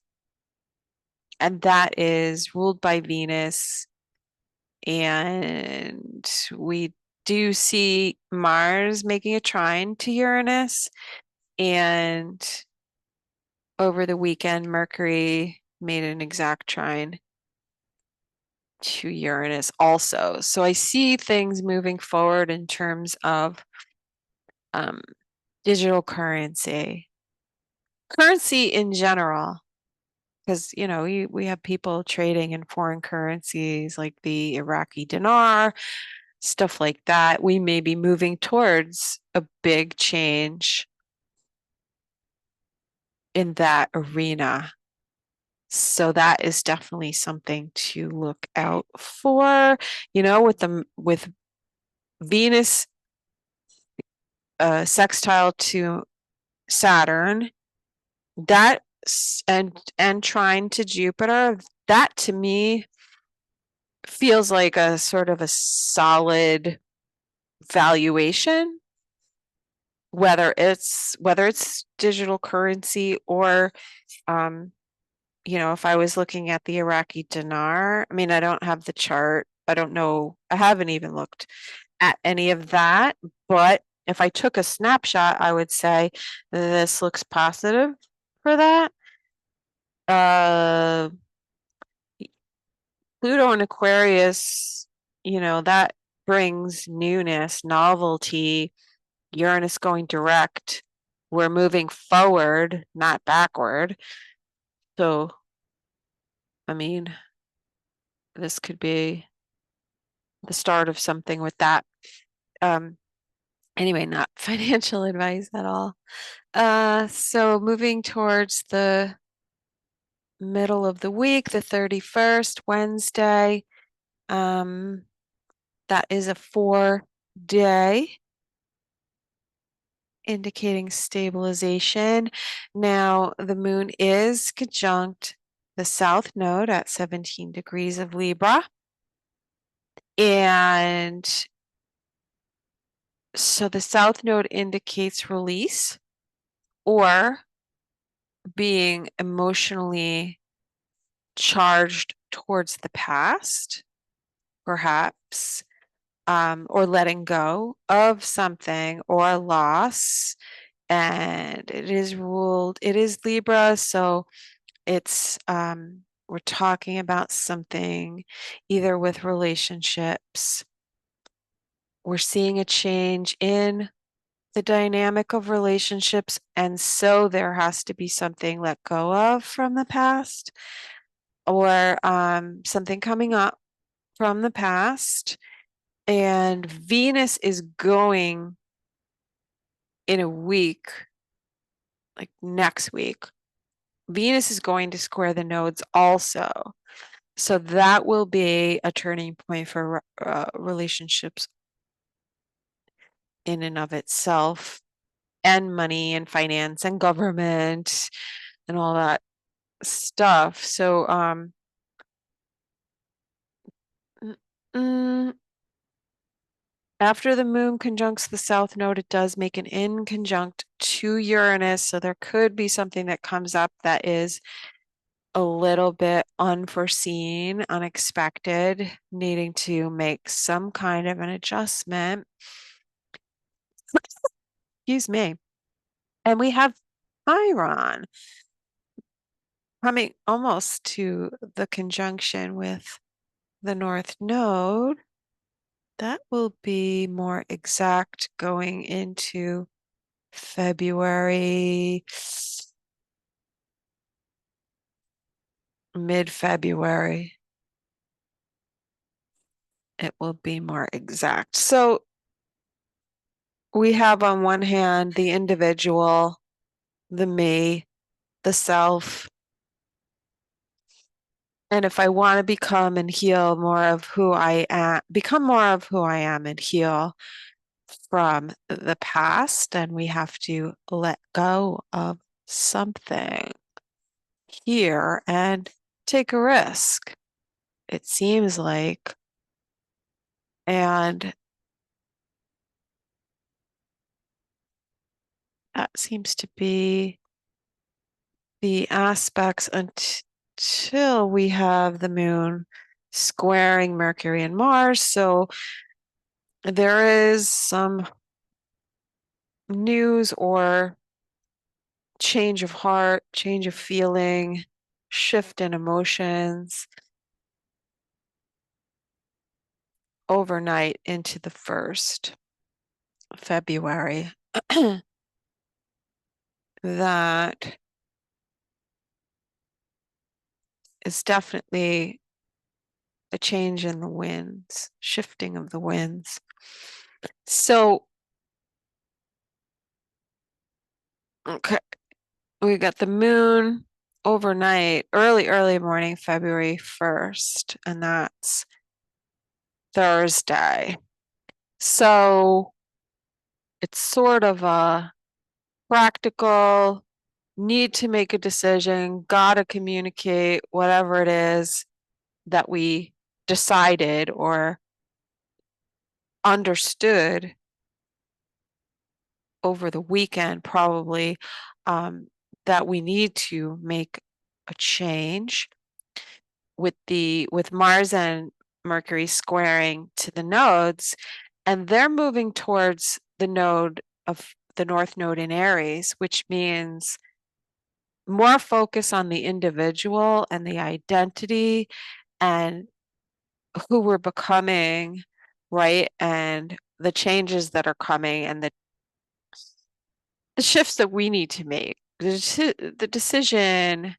and that is ruled by Venus. And we do see Mars making a trine to Uranus. And over the weekend, Mercury made an exact trine to Uranus also. So I see things moving forward in terms of digital currency in general, because we have people trading in foreign currencies like the Iraqi dinar, stuff like that. We may be moving towards a big change in that arena. So that is definitely something to look out for. With Venus sextile to Saturn, that and trine to Jupiter, that to me feels like a sort of a solid valuation, whether it's digital currency or if I was looking at the Iraqi dinar. I mean, I don't have the chart. I don't know. I haven't even looked at any of that, but if I took a snapshot, I would say this looks positive for that. Pluto and Aquarius, that brings newness, novelty. Uranus going direct. We're moving forward, not backward. So, I mean, this could be the start of something with that. Anyway, not financial advice at all. So moving towards the middle of the week, the 31st, Wednesday. That is a 4-day, indicating stabilization. Now, the moon is conjunct the south node at 17 degrees of Libra. And so the south node indicates release or being emotionally charged towards the past, perhaps, or letting go of something or a loss. And it is Libra, so it's we're talking about something either with relationships. We're seeing a change in the dynamic of relationships, and so there has to be something let go of from the past, or something coming up from the past. And Venus is going in a week, like next week. Venus is going to square the nodes also. So that will be a turning point for relationships in and of itself, and money and finance and government and all that stuff. So after the moon conjuncts the south node, it does make an inconjunct to Uranus. So there could be something that comes up that is a little bit unforeseen, unexpected, needing to make some kind of an adjustment. Excuse me. And we have Chiron coming almost to the conjunction with the north node. That will be more exact going into February, mid-February. It will be more exact. So we have on one hand the individual, the me, the self. And if I want to become and heal more of who I am, become more of who I am and heal from the past, then we have to let go of something here and take a risk, it seems like. And That seems to be the aspects until we have the moon squaring Mercury and Mars. So there is some news or change of heart, change of feeling, shift in emotions overnight into the 1st February. That is definitely a change in the winds, shifting of the winds. So, okay, we got the moon overnight, early morning, February 1st, and that's Thursday. So it's sort of a practical, need to make a decision, gotta communicate whatever it is that we decided or understood over the weekend, probably, that we need to make a change with Mars and Mercury squaring to the nodes, and they're moving towards the node of the North Node in Aries, which means more focus on the individual and the identity and who we're becoming, right? And the changes that are coming and the shifts that we need to make. The decision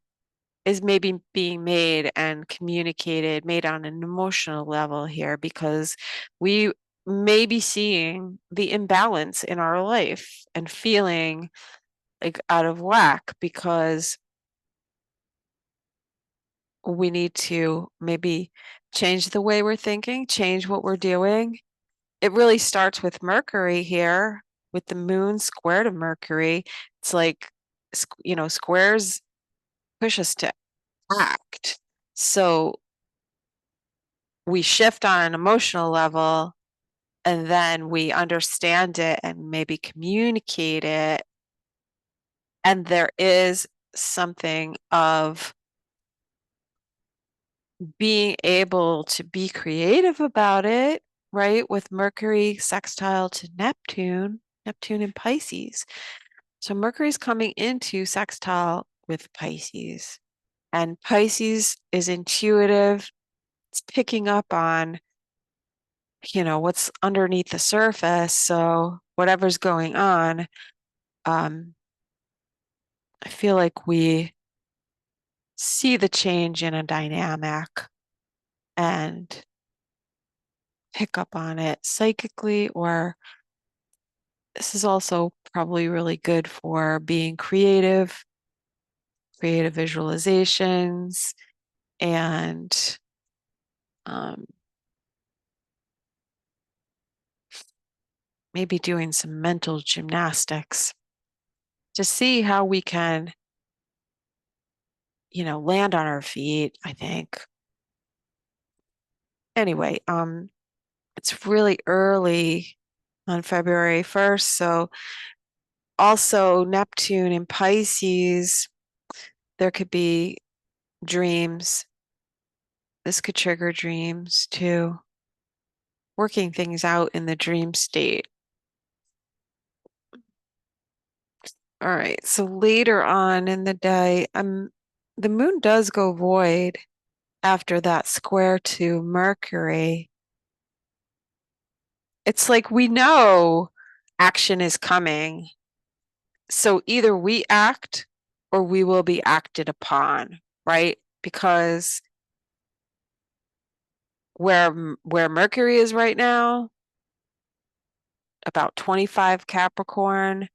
is maybe being made and communicated, made on an emotional level here, because we may be seeing the imbalance in our life and feeling like out of whack because we need to maybe change the way we're thinking, change what we're doing. It really starts with Mercury here, with the moon square to Mercury. It's like, squares push us to act. So we shift on an emotional level and then we understand it and maybe communicate it. And there is something of being able to be creative about it, right? With Mercury sextile to Neptune, Neptune in Pisces. So Mercury's coming into sextile with Pisces, and Pisces is intuitive. It's picking up on, what's underneath the surface. So whatever's going on, I feel like we see the change in a dynamic and pick up on it psychically, or this is also probably really good for being creative visualizations, and maybe doing some mental gymnastics to see how we can, land on our feet, I think. Anyway, it's really early on February 1st, so also Neptune in Pisces, there could be dreams. This could trigger dreams too. Working things out in the dream state. All right, so later on in the day, the moon does go void after that square to Mercury. It's like we know action is coming. So either we act or we will be acted upon, right? Because where Mercury is right now, about 25 Capricorn,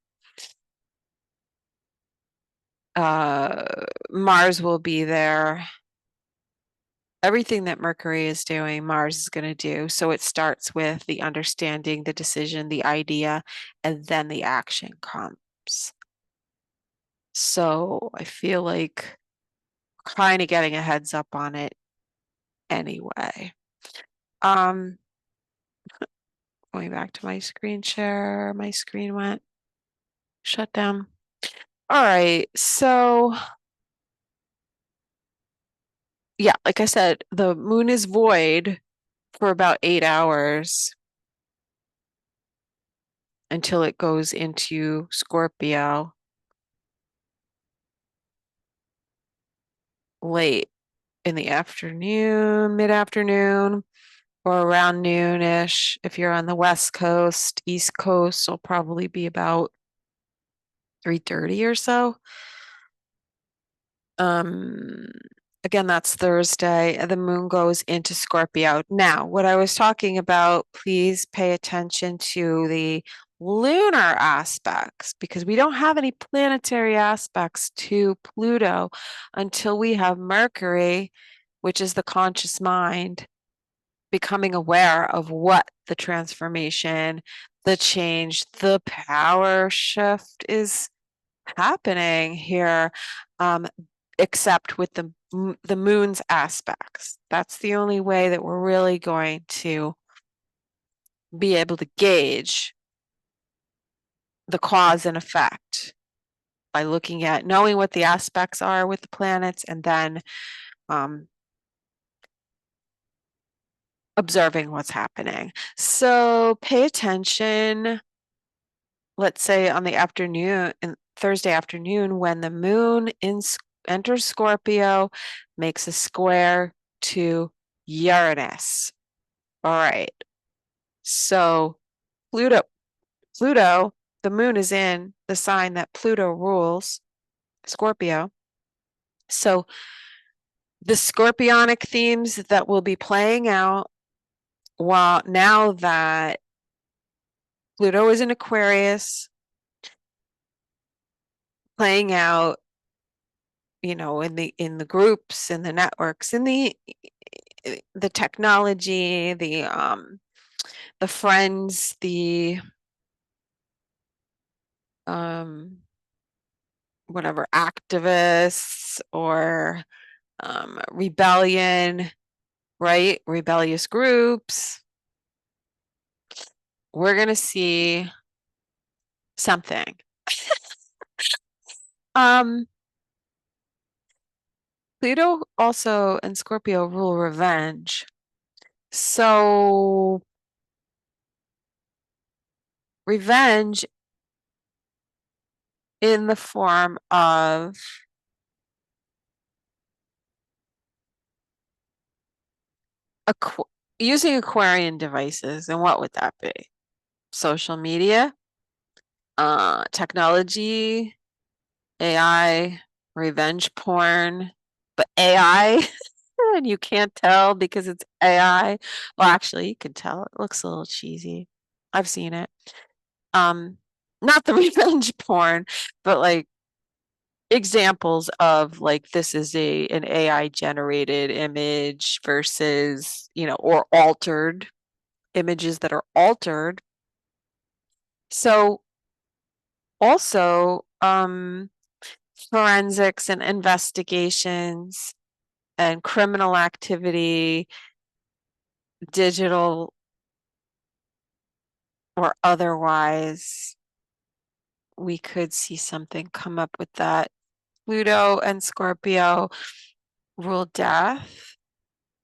Mars will be there. Everything that Mercury is doing, Mars is going to do. So it starts with the understanding, the decision, the idea, and then the action comes. So I feel like kind of getting a heads up on it anyway. Going back to my screen share, my screen went. shut down. All right. So, yeah, like I said, the moon is void for about 8 hours until it goes into Scorpio late in the afternoon, mid-afternoon, or around noonish. If you're on the West Coast, East Coast will probably be about 3:30 or so. Um, Again, that's Thursday. The moon goes into Scorpio. Now, what I was talking about, please pay attention to the lunar aspects because we don't have any planetary aspects to Pluto until we have Mercury, which is the conscious mind, becoming aware of what the transformation, the change, the power shift is happening here, um, except with the moon's aspects. That's the only way that we're really going to be able to gauge the cause and effect by looking at knowing what the aspects are with the planets and then um, observing what's happening. So pay attention, let's say on the afternoon, Thursday afternoon, when the moon enters Scorpio, makes a square to Uranus. All right. So Pluto, the moon is in the sign that Pluto rules, Scorpio. So the scorpionic themes that will be playing out while now that Pluto is in Aquarius, playing out, in the groups, in the networks, in the technology, the friends, the um whatever activists or rebellion, right? Rebellious groups. We're gonna see something. Um, Pluto also and Scorpio rule revenge. So revenge in the form of using Aquarian devices. And what would that be? Social media, technology, AI, revenge porn, but AI, and you can't tell because it's AI. Well, actually, you can tell. It looks a little cheesy. I've seen it. Um, Not the revenge porn, but like examples of like this is an AI generated image versus, or altered images that are altered. So also, forensics and investigations and criminal activity, digital or otherwise, we could see something come up with that. Pluto and Scorpio rule death.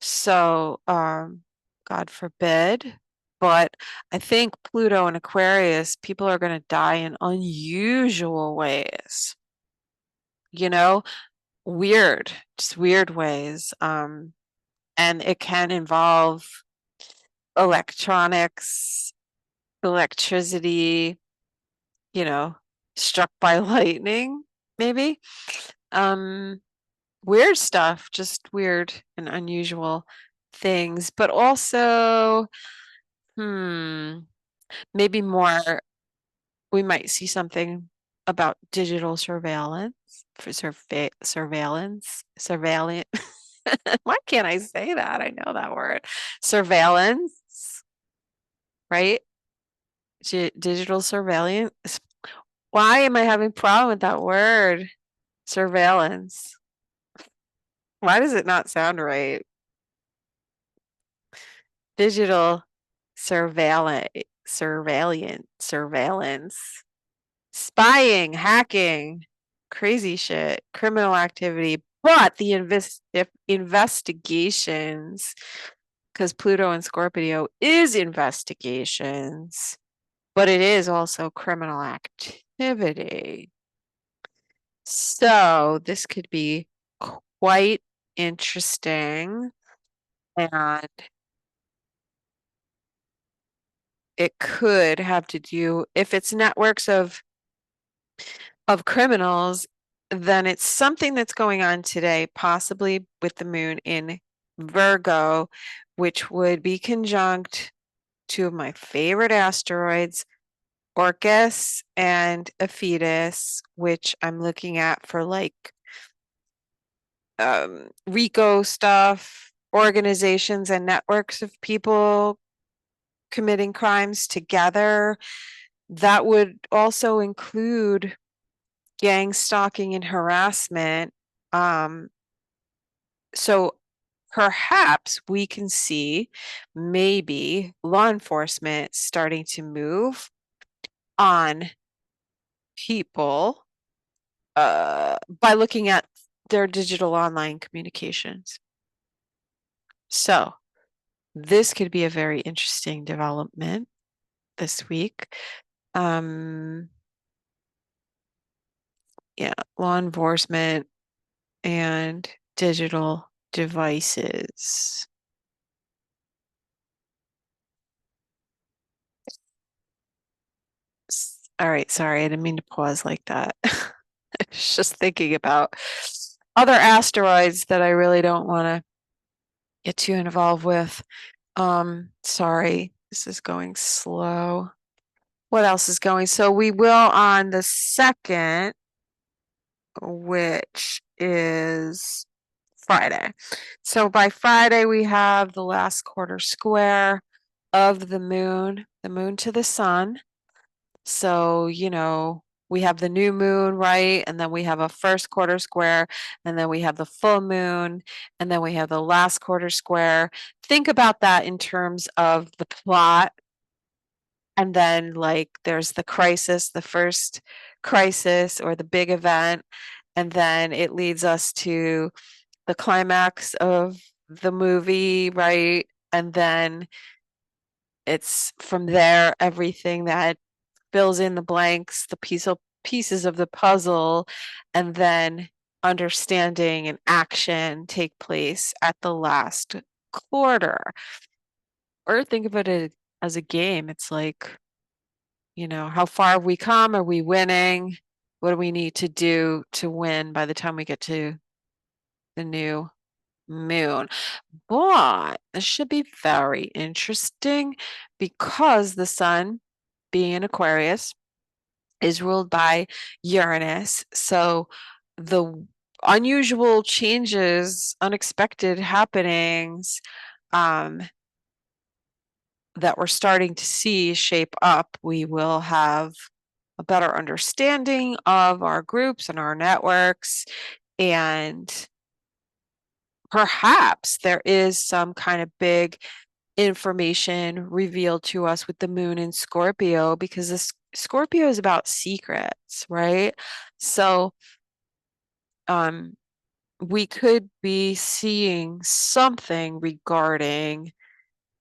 So, God forbid. But I think Pluto and Aquarius, people are going to die in unusual ways, you know, weird, just weird ways. And it can involve electronics, electricity, you know, struck by lightning, maybe. Um, Weird stuff, just weird and unusual things, but also, maybe more, we might see something about digital surveillance for surveillance. Why can't I say that? I know that word. Surveillance, right? Digital surveillance. Why am I having problem with that word? Surveillance. Why does it not sound right? Digital surveillance, spying, hacking, crazy shit, criminal activity. But the investigations, because Pluto and Scorpio is investigations, but it is also criminal activity. So this could be quite interesting, and it could have to do, if it's networks of criminals, then it's something that's going on today, possibly with the moon in Virgo, which would be conjunct two of my favorite asteroids, Orcus and Aphetus, which I'm looking at for like RICO stuff, organizations and networks of people committing crimes together. That would also include gang stalking and harassment. So perhaps we can see maybe law enforcement starting to move on people by looking at their digital online communications. So this could be a very interesting development this week. Yeah, law enforcement and digital devices. All right, sorry, I didn't mean to pause like that. I was just thinking about other asteroids that I really don't want to get too involved with. Sorry, this is going slow. What else is going? So we will on the 2nd, which is Friday. So by Friday, we have the last quarter square of the moon to the sun. So, we have the new moon, right? And then we have a first quarter square, and then we have the full moon, and then we have the last quarter square. Think about that in terms of the plot. And then, like, there's the crisis, the first crisis or the big event. And then it leads us to the climax of the movie, right? And then it's from there, everything that fills in the blanks, the pieces of the puzzle, and then understanding and action take place at the last quarter. Or think of it as a game. It's like, how far have we come? Are we winning? What do we need to do to win by the time we get to the new moon? But this should be very interesting because the sun, being in Aquarius, is ruled by Uranus. So the unusual changes, unexpected happenings that we're starting to see shape up, we will have a better understanding of our groups and our networks. And perhaps there is some kind of big information revealed to us with the moon in Scorpio, because this Scorpio is about secrets, right? So we could be seeing something regarding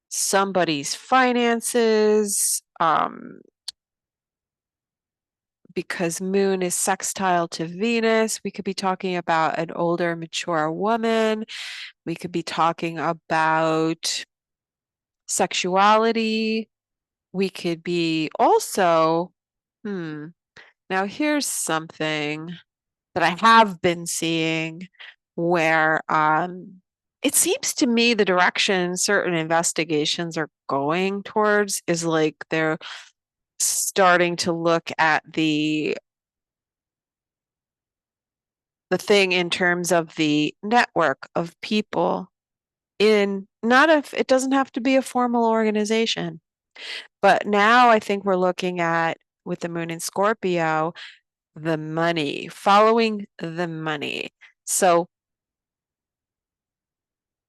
somebody's finances, because moon is sextile to Venus. We could be talking about an older, mature woman. We could be talking about sexuality. We could be also, now here's something that I have been seeing where it seems to me the direction certain investigations are going towards is like they're starting to look at the thing in terms of the network of people in, not if it doesn't have to be a formal organization, but now I think we're looking at, with the moon in Scorpio, the money, following the money. So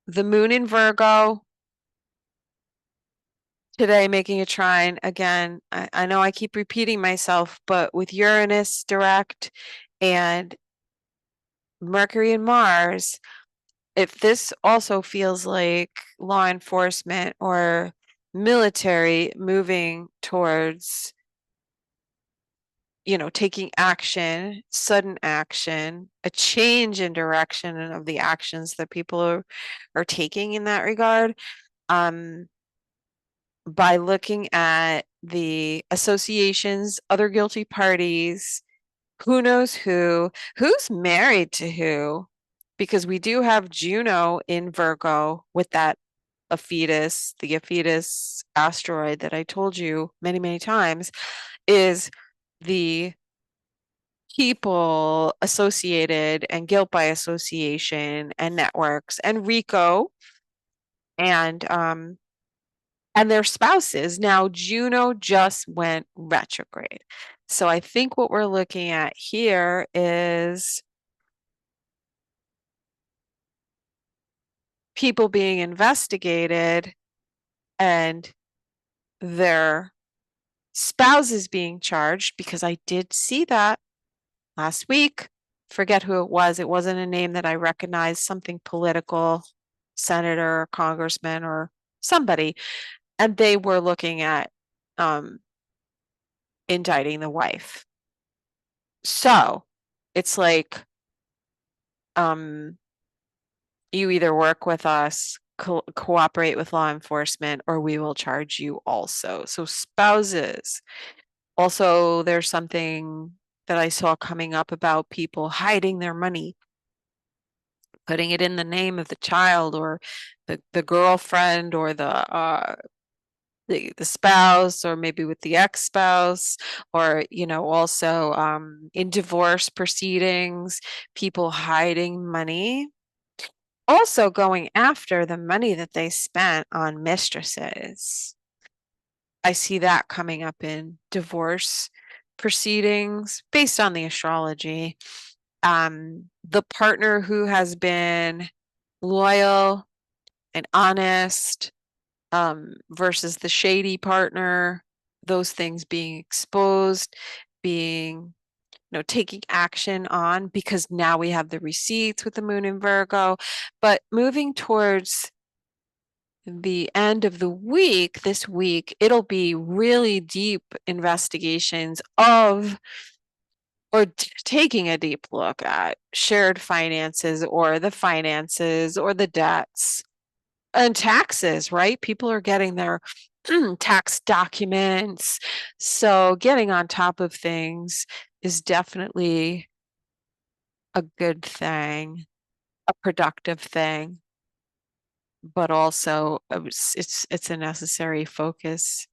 the moon in Virgo today making a trine again. I know I keep repeating myself, but with Uranus direct and Mercury and Mars, if this also feels like law enforcement or military moving towards, taking action, sudden action, a change in direction of the actions that people are taking in that regard, by looking at the associations, other guilty parties, who knows who's married to who, because we do have Juno in Virgo with that the Aphetus asteroid that I told you many, many times is the people associated and guilt by association and networks and RICO and their spouses. Now, Juno just went retrograde. So I think what we're looking at here is people being investigated and their spouses being charged, because I did see that last week. Forget who it was. It wasn't a name that I recognized, something political, senator, or congressman, or somebody. And they were looking at indicting the wife. So it's like, you either work with us, cooperate with law enforcement, or we will charge you also. So spouses. Also, there's something that I saw coming up about people hiding their money, putting it in the name of the child or the girlfriend or the spouse, or maybe with the ex-spouse, or also in divorce proceedings, people hiding money, also going after the money that they spent on mistresses. I see that coming up in divorce proceedings based on the astrology. The partner who has been loyal and honest, versus the shady partner, those things being exposed, being, taking action on, because now we have the receipts with the moon in Virgo. But moving towards the end of the week, this week, it'll be really deep investigations of, or taking a deep look at shared finances or the debts and taxes, right? People are getting their tax documents. So getting on top of things is definitely a good thing, a productive thing, but also it's a necessary focus.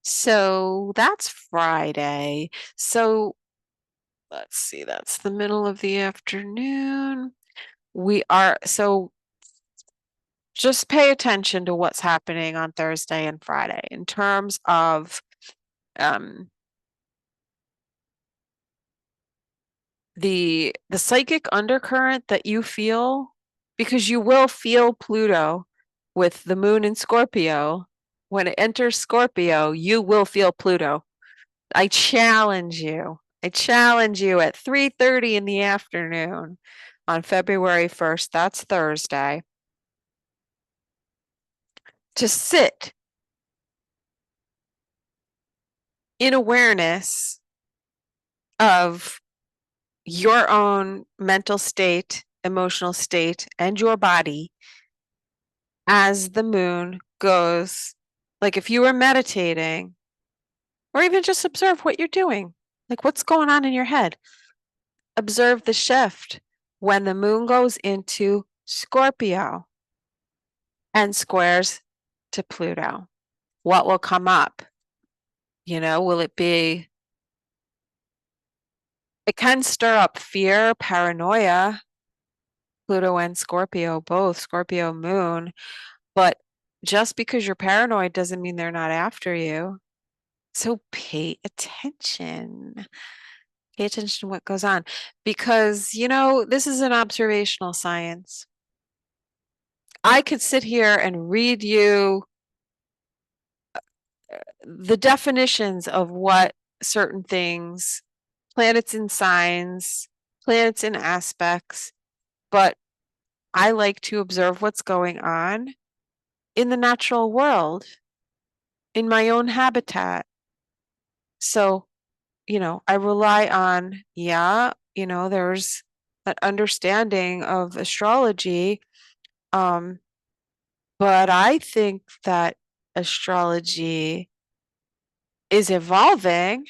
So that's Friday. So let's see, that's the middle of the afternoon. So just pay attention to what's happening on Thursday and Friday in terms of the psychic undercurrent that you feel, because you will feel Pluto with the moon in Scorpio. When it enters Scorpio, you will feel Pluto. I challenge you. at 3:30 in the afternoon on February 1st, that's Thursday, to sit in awareness of your own mental state, emotional state, and your body as the moon goes. Like if you were meditating, or even just observe what you're doing, like what's going on in your head. Observe the shift when the moon goes into Scorpio and squares to Pluto. What will come up? Will it be, it can stir up fear, paranoia, Pluto and Scorpio, both Scorpio moon, but just because you're paranoid doesn't mean they're not after you. So pay attention. Pay attention to what goes on, because, this is an observational science. I could sit here and read you the definitions of what certain things, planets and signs, planets and aspects, but I like to observe what's going on in the natural world, in my own habitat. So, I rely on, there's an understanding of astrology. But I think that astrology is evolving,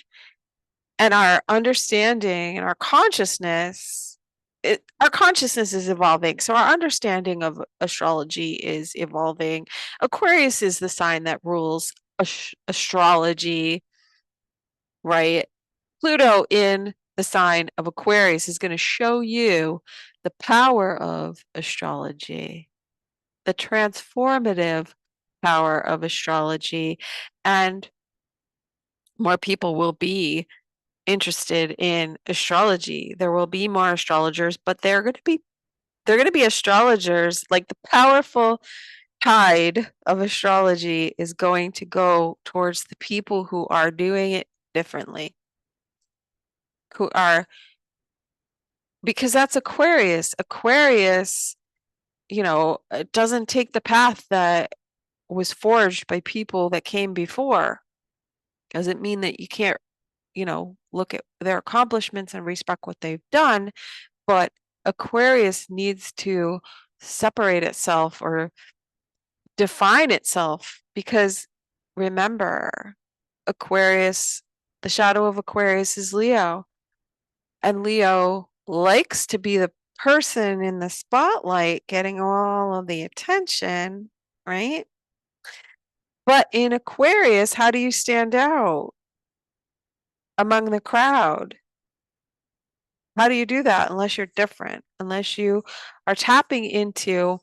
and our understanding and our consciousness is evolving. So our understanding of astrology is evolving. Aquarius is the sign that rules astrology, right? Pluto in the sign of Aquarius is going to show you the power of astrology, the transformative power of astrology, and more people will be interested in astrology. There will be more astrologers, but they're going to be astrologers. Like, the powerful tide of astrology is going to go towards the people who are doing it differently, who are, because that's Aquarius. Aquarius, it doesn't take the path that was forged by people that came before. Doesn't mean that you can't, look at their accomplishments and respect what they've done, but Aquarius needs to separate itself or define itself, because remember, Aquarius, the shadow of Aquarius is Leo, and Leo likes to be the person in the spotlight getting all of the attention, right? But in Aquarius, how do you stand out among the crowd? How do you do that unless you're different, unless you are tapping into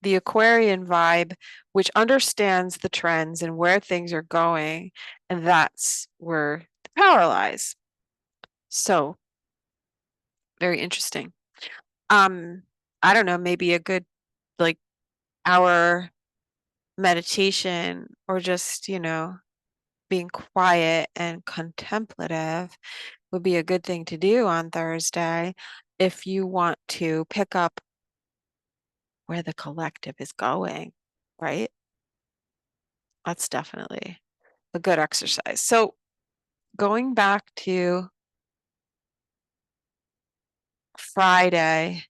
the Aquarian vibe, which understands the trends and where things are going, and that's where the power lies. So, very interesting. I don't know, maybe a good, like, hour meditation, or just, being quiet and contemplative would be a good thing to do on Thursday if you want to pick up where the collective is going, right? That's definitely a good exercise. So, going back to Friday,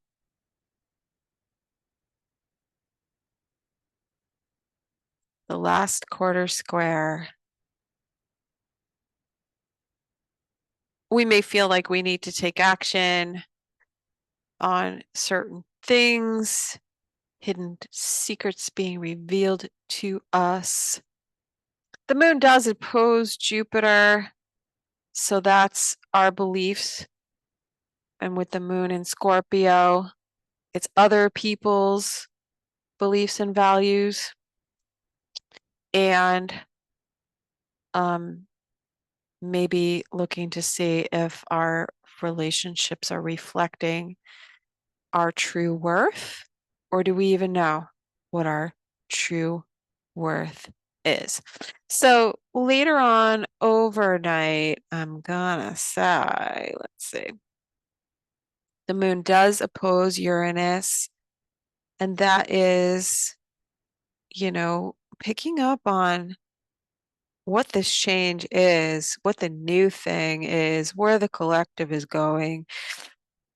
the last quarter square, we may feel like we need to take action on certain things, hidden secrets being revealed to us. The moon does oppose Jupiter, so that's our beliefs. And with the moon in Scorpio, it's other people's beliefs and values. And maybe looking to see if our relationships are reflecting our true worth, or do we even know what our true worth is? So later on overnight, I'm gonna say, let's see, the moon does oppose Uranus, and that is, picking up on what this change is, what the new thing is, where the collective is going,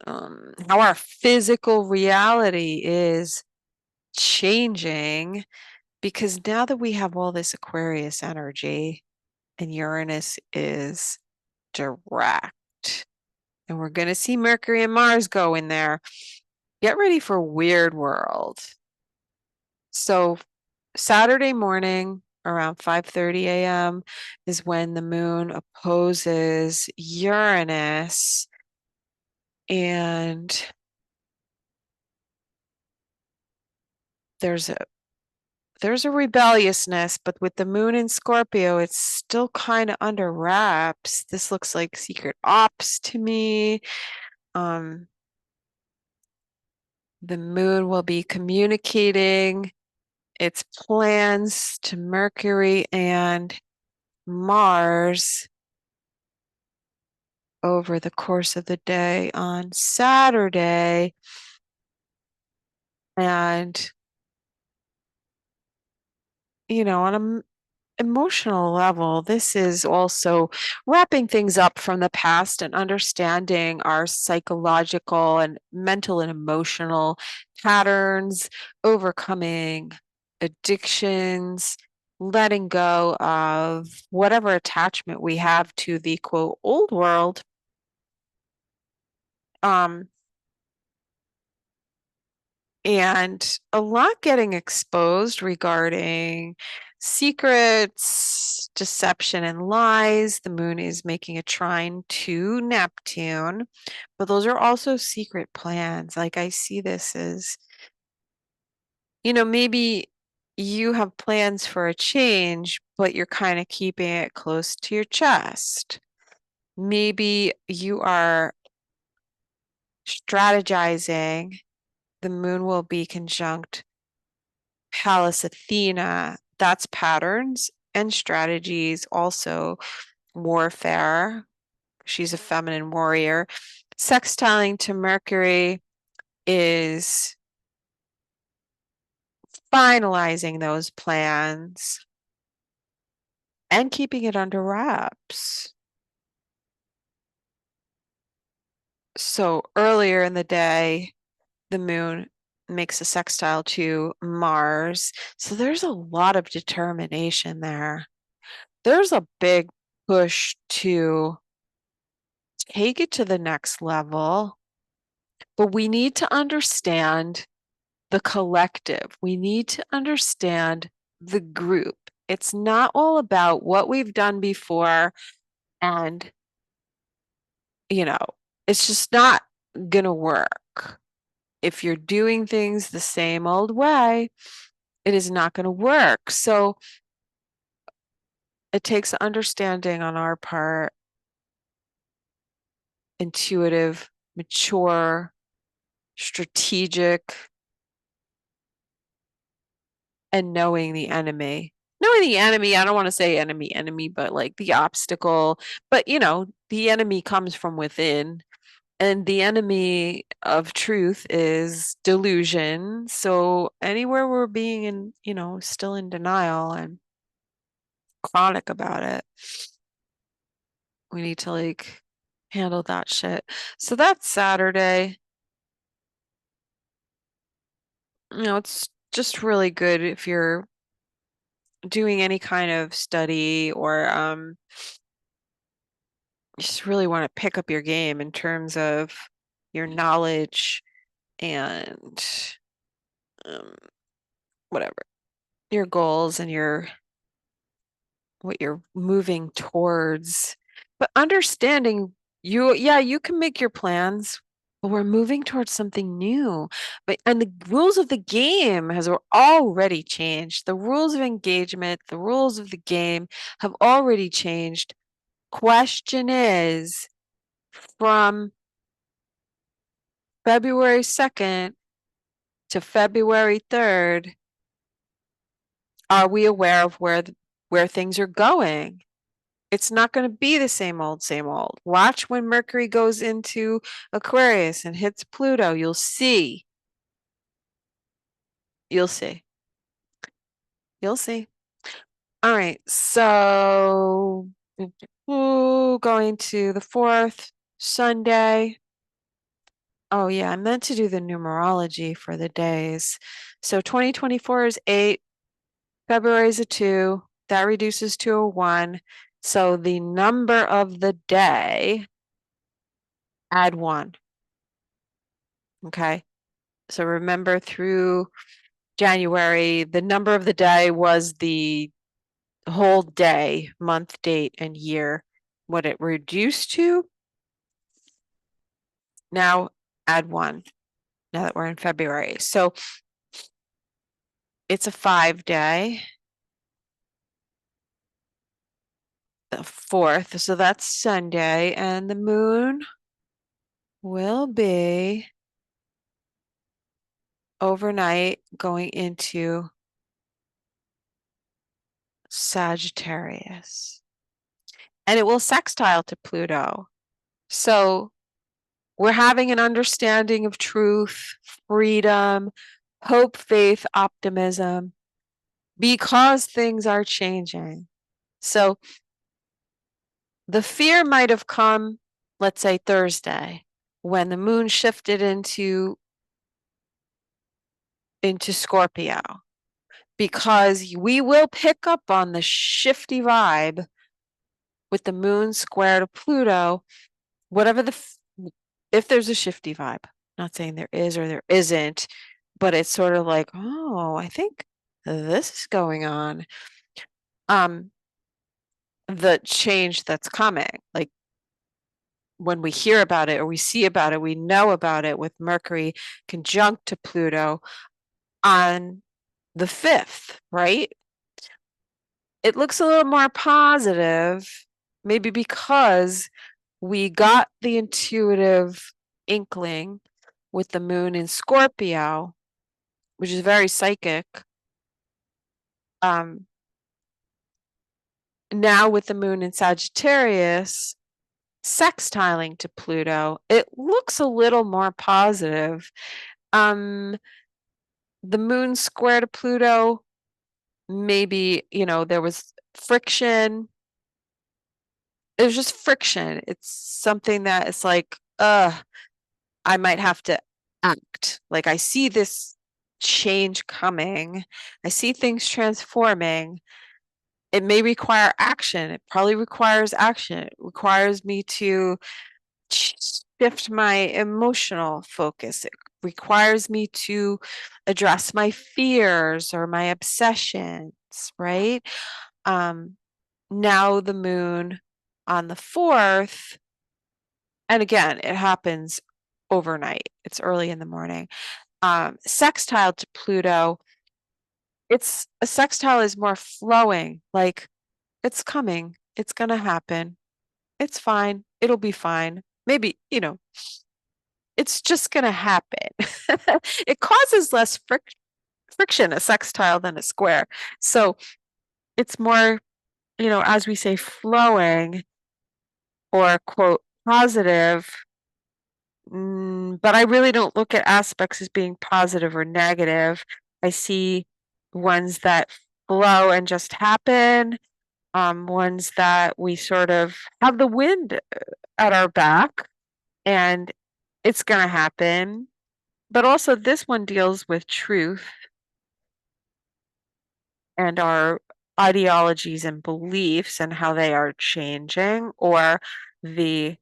how our physical reality is changing, because now that we have all this Aquarius energy and Uranus is direct, and we're going to see Mercury and Mars go in there, get ready for weird world. So Saturday morning around 5:30 a.m. is when the moon opposes Uranus, and there's a rebelliousness, but with the moon in Scorpio, it's still kind of under wraps. This looks like secret ops to me. The moon will be communicating its plans to Mercury and Mars over the course of the day on Saturday. And, on an emotional level, this is also wrapping things up from the past and understanding our psychological and mental and emotional patterns, overcoming addictions, letting go of whatever attachment we have to the quote old world. And a lot getting exposed regarding secrets, deception, and lies. The moon is making a trine to Neptune, but those are also secret plans. Like I see this as, maybe you have plans for a change, but you're kind of keeping it close to your chest. Maybe you are strategizing. The moon will be conjunct Pallas Athena. That's patterns and strategies, also warfare. She's a feminine warrior. Sextiling to Mercury is finalizing those plans and keeping it under wraps. So earlier in the day, the moon makes a sextile to Mars. So there's a lot of determination there. There's a big push to take it to the next level, but we need to understand the collective. We need to understand the group. It's not all about what we've done before and, it's just not going to work. If you're doing things the same old way, it is not going to work. So it takes understanding on our part, intuitive, mature, strategic, and knowing the enemy. Knowing the enemy, I don't want to say enemy, but like the obstacle. But, the enemy comes from within. And the enemy of truth is delusion. So anywhere we're being still in denial and chronic about it, we need to handle that shit. So that's Saturday. It's just really good if you're doing any kind of study or just really want to pick up your game in terms of your knowledge and um, whatever your goals and what you're moving towards. But understanding you can make your plans, but we're moving towards something new. And the rules of the game has already changed. The rules of engagement, the rules of the game have already changed. Question is, from February 2nd to February 3rd, are we aware of where things are going? It's not going to be the same old, same old. Watch when Mercury goes into Aquarius and hits Pluto. You'll see. You'll see. You'll see. All right. So going to the 4th, Sunday. Oh, yeah. I meant to do the numerology for the days. So 2024 is 8. February is a 2. That reduces to a 1. So the number of the day, add 1. Okay. So remember, through January, the number of the day was the whole day, month, date, and year. What it reduced to, now add 1, now that we're in February. So it's a 5-day, the 4th. So that's Sunday, and the moon will be overnight going into Sagittarius. and it will sextile to Pluto. So we're having an understanding of truth, freedom, hope, faith, optimism, because things are changing. So the fear might have come, let's say Thursday, when the moon shifted into Scorpio, because we will pick up on the shifty vibe with the moon square to Pluto, whatever if there's a shifty vibe. Not saying there is or there isn't, but it's sort of like, oh, I think this is going on. The change that's coming, like when we hear about it or we see about it, we know about it with Mercury conjunct to Pluto on the 5th, right? It looks a little more positive, maybe because we got the intuitive inkling with the moon in Scorpio, which is very psychic. Now with the moon in Sagittarius sextiling to Pluto, it looks a little more positive. The moon square to Pluto, maybe, there was friction. It was just friction. It's something that is like, I might have to act. Like I see this change coming. I see things transforming. It may require action. It probably requires action. It requires me to shift my emotional focus. It requires me to address my fears or my obsessions, right? Now the moon on the 4th, and again, it happens overnight. It's early in the morning. Sextile to Pluto, it's a sextile is more flowing, like it's coming, it's gonna happen, it's fine, it'll be fine. Maybe, it's just gonna happen. It causes less friction, a sextile, than a square. So it's more, as we say, flowing or quote positive. But I really don't look at aspects as being positive or negative. I see ones that flow and just happen, ones that we sort of have the wind at our back and it's going to happen. But also, this one deals with truth and our ideologies and beliefs and how they are changing, or the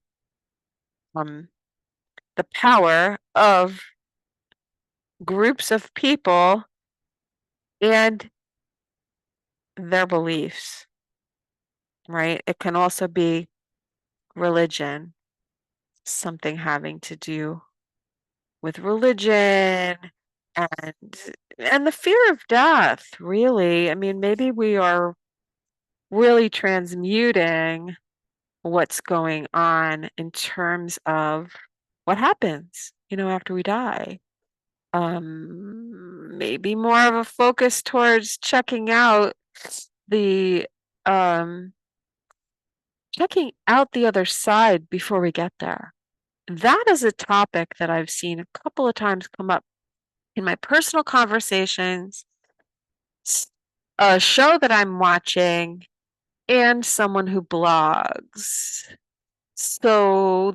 power of groups of people and their beliefs, right? It can also be religion, something having to do with religion and the fear of death, really. I mean, maybe we are really transmuting what's going on in terms of what happens, after we die. Maybe more of a focus towards the um checking out the other side before we get there. That is a topic that I've seen a couple of times come up in my personal conversations, a show that I'm watching, and someone who blogs. So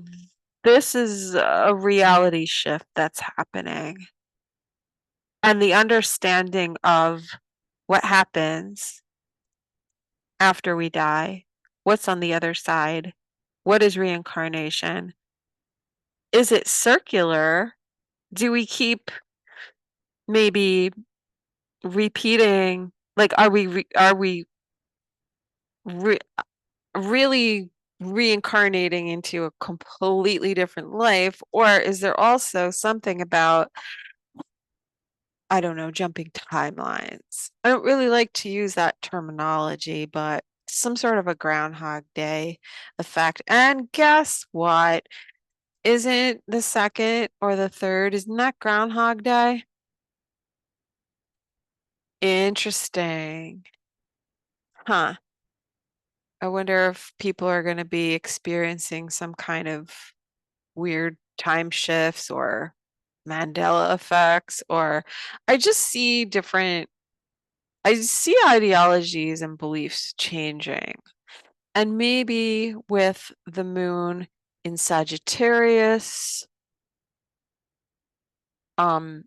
this is a reality shift that's happening. And the understanding of what happens after we die, what's on the other side, what is reincarnation? Is it circular? Do we keep maybe repeating, like, are we really reincarnating into a completely different life? Or is there also something about, I don't know, jumping timelines? I don't really like to use that terminology, but some sort of a Groundhog Day effect. And guess what? Isn't the 2nd or the 3rd, isn't that Groundhog Day? Interesting. Huh. I wonder if people are going to be experiencing some kind of weird time shifts or Mandela effects, or I just see I see ideologies and beliefs changing. And maybe with the moon in Sagittarius, um,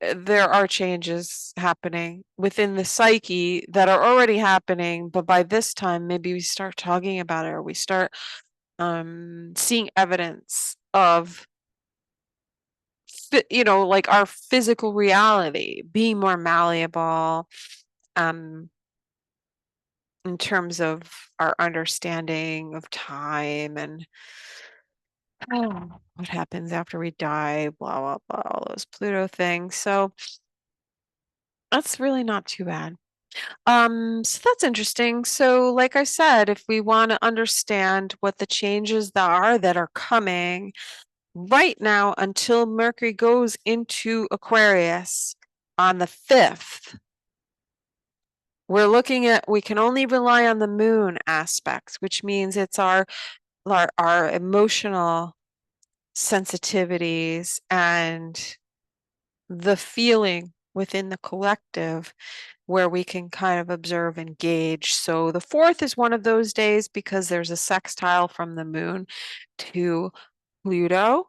there are changes happening within the psyche that are already happening, but by this time, maybe we start talking about it, or we start seeing evidence of, like our physical reality being more malleable, um, in terms of our understanding of time and what happens after we die, blah, blah, blah, all those Pluto things. So that's really not too bad. So that's interesting. So, like I said, if we want to understand what the changes that are coming right now until Mercury goes into Aquarius on the 5th, we can only rely on the moon aspects, which means it's our emotional sensitivities and the feeling within the collective where we can kind of observe and gauge. So the 4th is one of those days because there's a sextile from the moon to Pluto.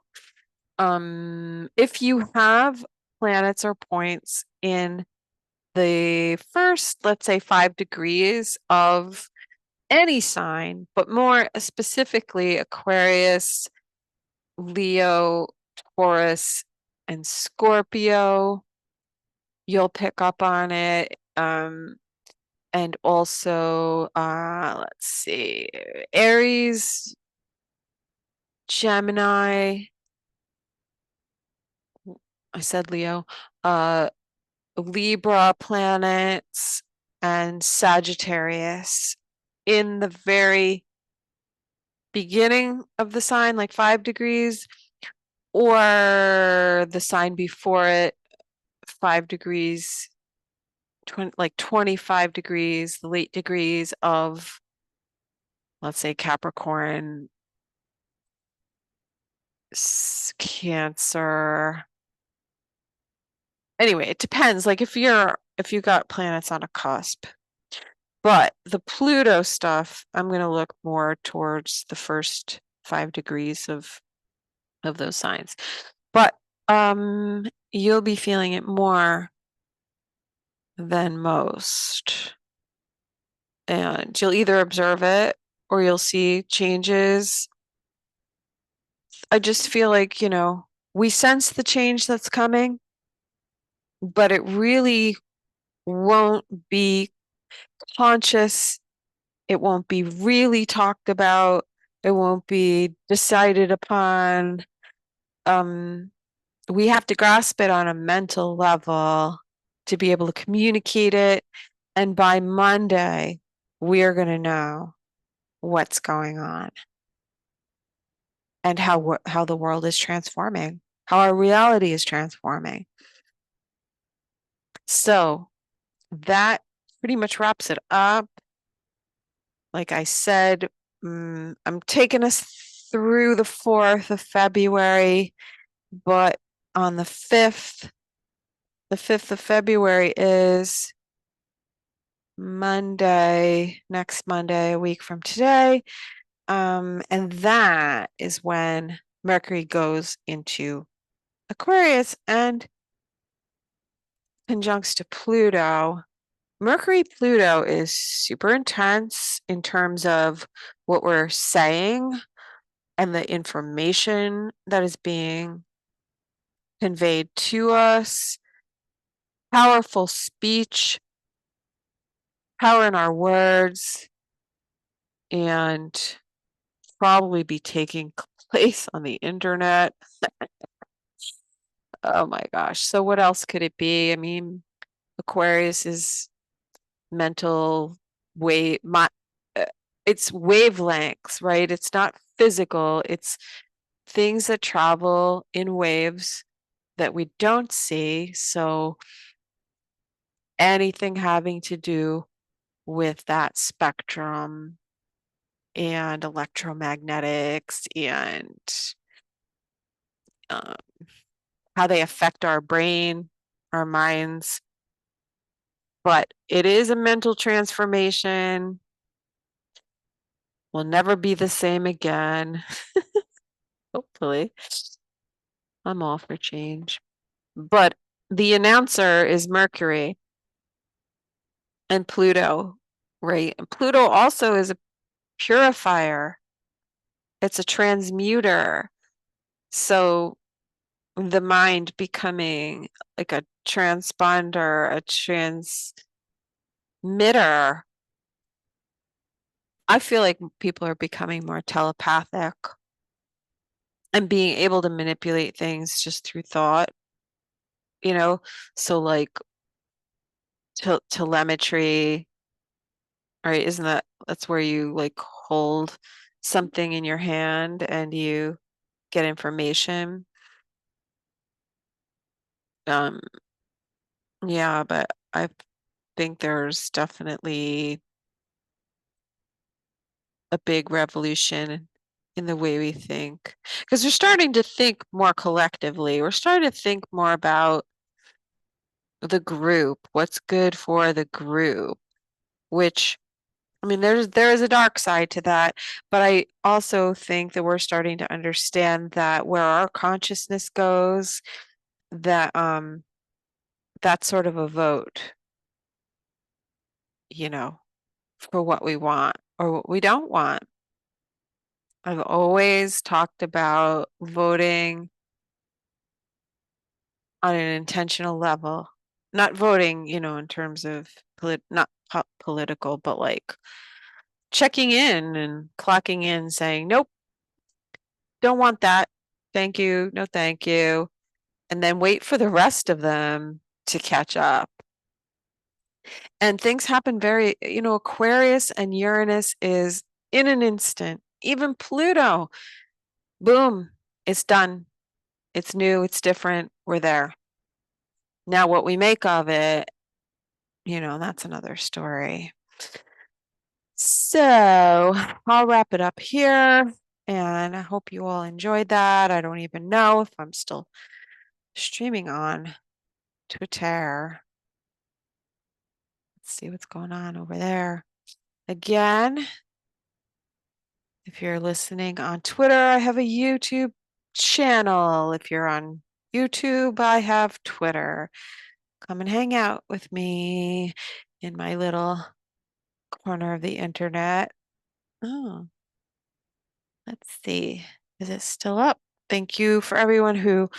If you have planets or points in the first, let's say, 5 degrees of any sign, but more specifically Aquarius, Leo, Taurus, and Scorpio, you'll pick up on it. And also, let's see, Aries, Gemini, I said Leo, Libra planets, and Sagittarius in the very beginning of the sign, like 5 degrees, or the sign before it, 5 degrees, like 25 degrees, the late degrees of, let's say, Capricorn, Cancer. Anyway, it depends. Like if you got planets on a cusp. But the Pluto stuff, I'm going to look more towards the first 5 degrees of those signs. But you'll be feeling it more than most. And you'll either observe it or you'll see changes. I just feel like, we sense the change that's coming, but it really won't be conscious. It won't be really talked about. It won't be decided upon. We have to grasp it on a mental level to be able to communicate it. And by Monday, we are going to know what's going on and how the world is transforming, how our reality is transforming. So that pretty much wraps it up. Like I said, I'm taking us through the 4th of February, but on the 5th of February is Monday, next Monday, a week from today. And that is when Mercury goes into Aquarius and conjuncts to Pluto. Mercury Pluto is super intense in terms of what we're saying and the information that is being conveyed to us. Powerful speech, power in our words, and probably be taking place on the internet. Oh my gosh. So what else could it be? I mean, Aquarius is mental wave, it's wavelengths, right? It's not physical. It's things that travel in waves that we don't see. So anything having to do with that spectrum and electromagnetics and um, how they affect our brain, our minds. But it is a mental transformation. We'll never be the same again. Hopefully. I'm all for change. But the announcer is Mercury and Pluto, right? And Pluto also is a purifier. It's a transmuter. So the mind becoming like a transponder, a transmitter. I feel like people are becoming more telepathic and being able to manipulate things just through thought, you know? So like telemetry, right? Isn't that's where you like hold something in your hand and you get information? Um, yeah, but I think there's definitely a big revolution in the way we think because we're starting to think more collectively. We're starting to think more about the group, what's good for the group, which I mean there is a dark side to that, but I also think that we're starting to understand that where our consciousness goes, that that's sort of a vote, you know, for what we want or what we don't want. I've always talked about voting on an intentional level, not voting, in terms of not political, but like checking in and clocking in, saying, nope, don't want that. Thank you. No, thank you. And then wait for the rest of them to catch up. And things happen very, Aquarius and Uranus is in an instant. Even Pluto, boom, it's done. It's new, it's different. We're there. Now, what we make of it, that's another story. So I'll wrap it up here. And I hope you all enjoyed that. I don't even know if I'm still streaming on Twitter. Let's see what's going on over there. Again, if you're listening on Twitter, I have a YouTube channel. If you're on YouTube, I have Twitter. Come and hang out with me in my little corner of the internet. Oh, let's see. Is it still up? Thank you for everyone who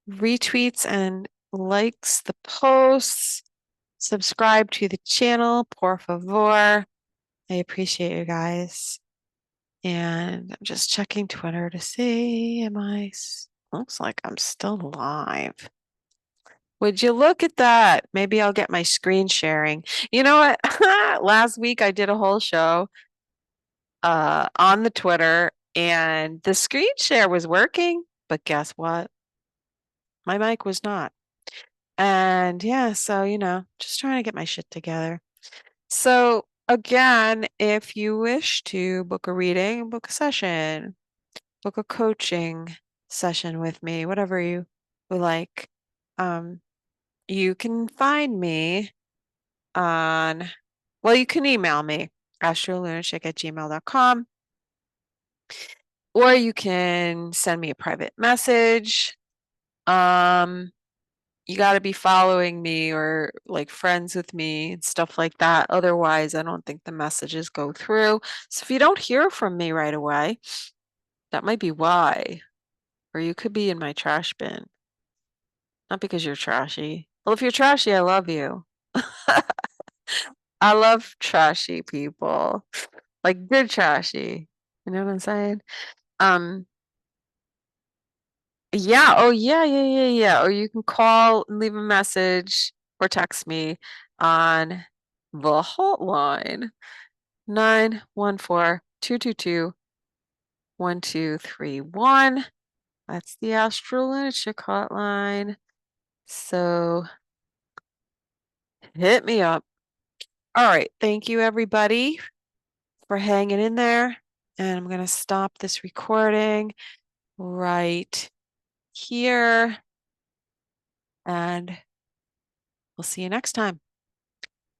retweets and likes the posts. Subscribe to the channel, por favor. I appreciate you guys. And I'm just checking Twitter to see, looks like I'm still live. Would you look at that? Maybe I'll get my screen sharing. You know what? Last week I did a whole show on the Twitter and the screen share was working, but guess what? My mic was not. And yeah, so, just trying to get my shit together. So again, if you wish to book a reading, book a session, book a coaching session with me, whatever you would like, you can find me on, well, you can email me, astrolunatic@gmail.com, or you can send me a private message. You got to be following me or like friends with me and stuff like that. Otherwise, I don't think the messages go through. So if you don't hear from me right away, that might be why. Or you could be in my trash bin. Not because you're trashy. Well, if you're trashy, I love you. I love trashy people. Like good trashy. You know what I'm saying? Um, yeah. Oh, yeah, yeah, yeah, yeah. Or you can call and leave a message or text me on the hotline 914-222-1231. That's the Astro Lunatic hotline. So hit me up. All right. Thank you, everybody, for hanging in there. And I'm going to stop this recording right here. And we'll see you next time.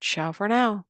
Ciao for now.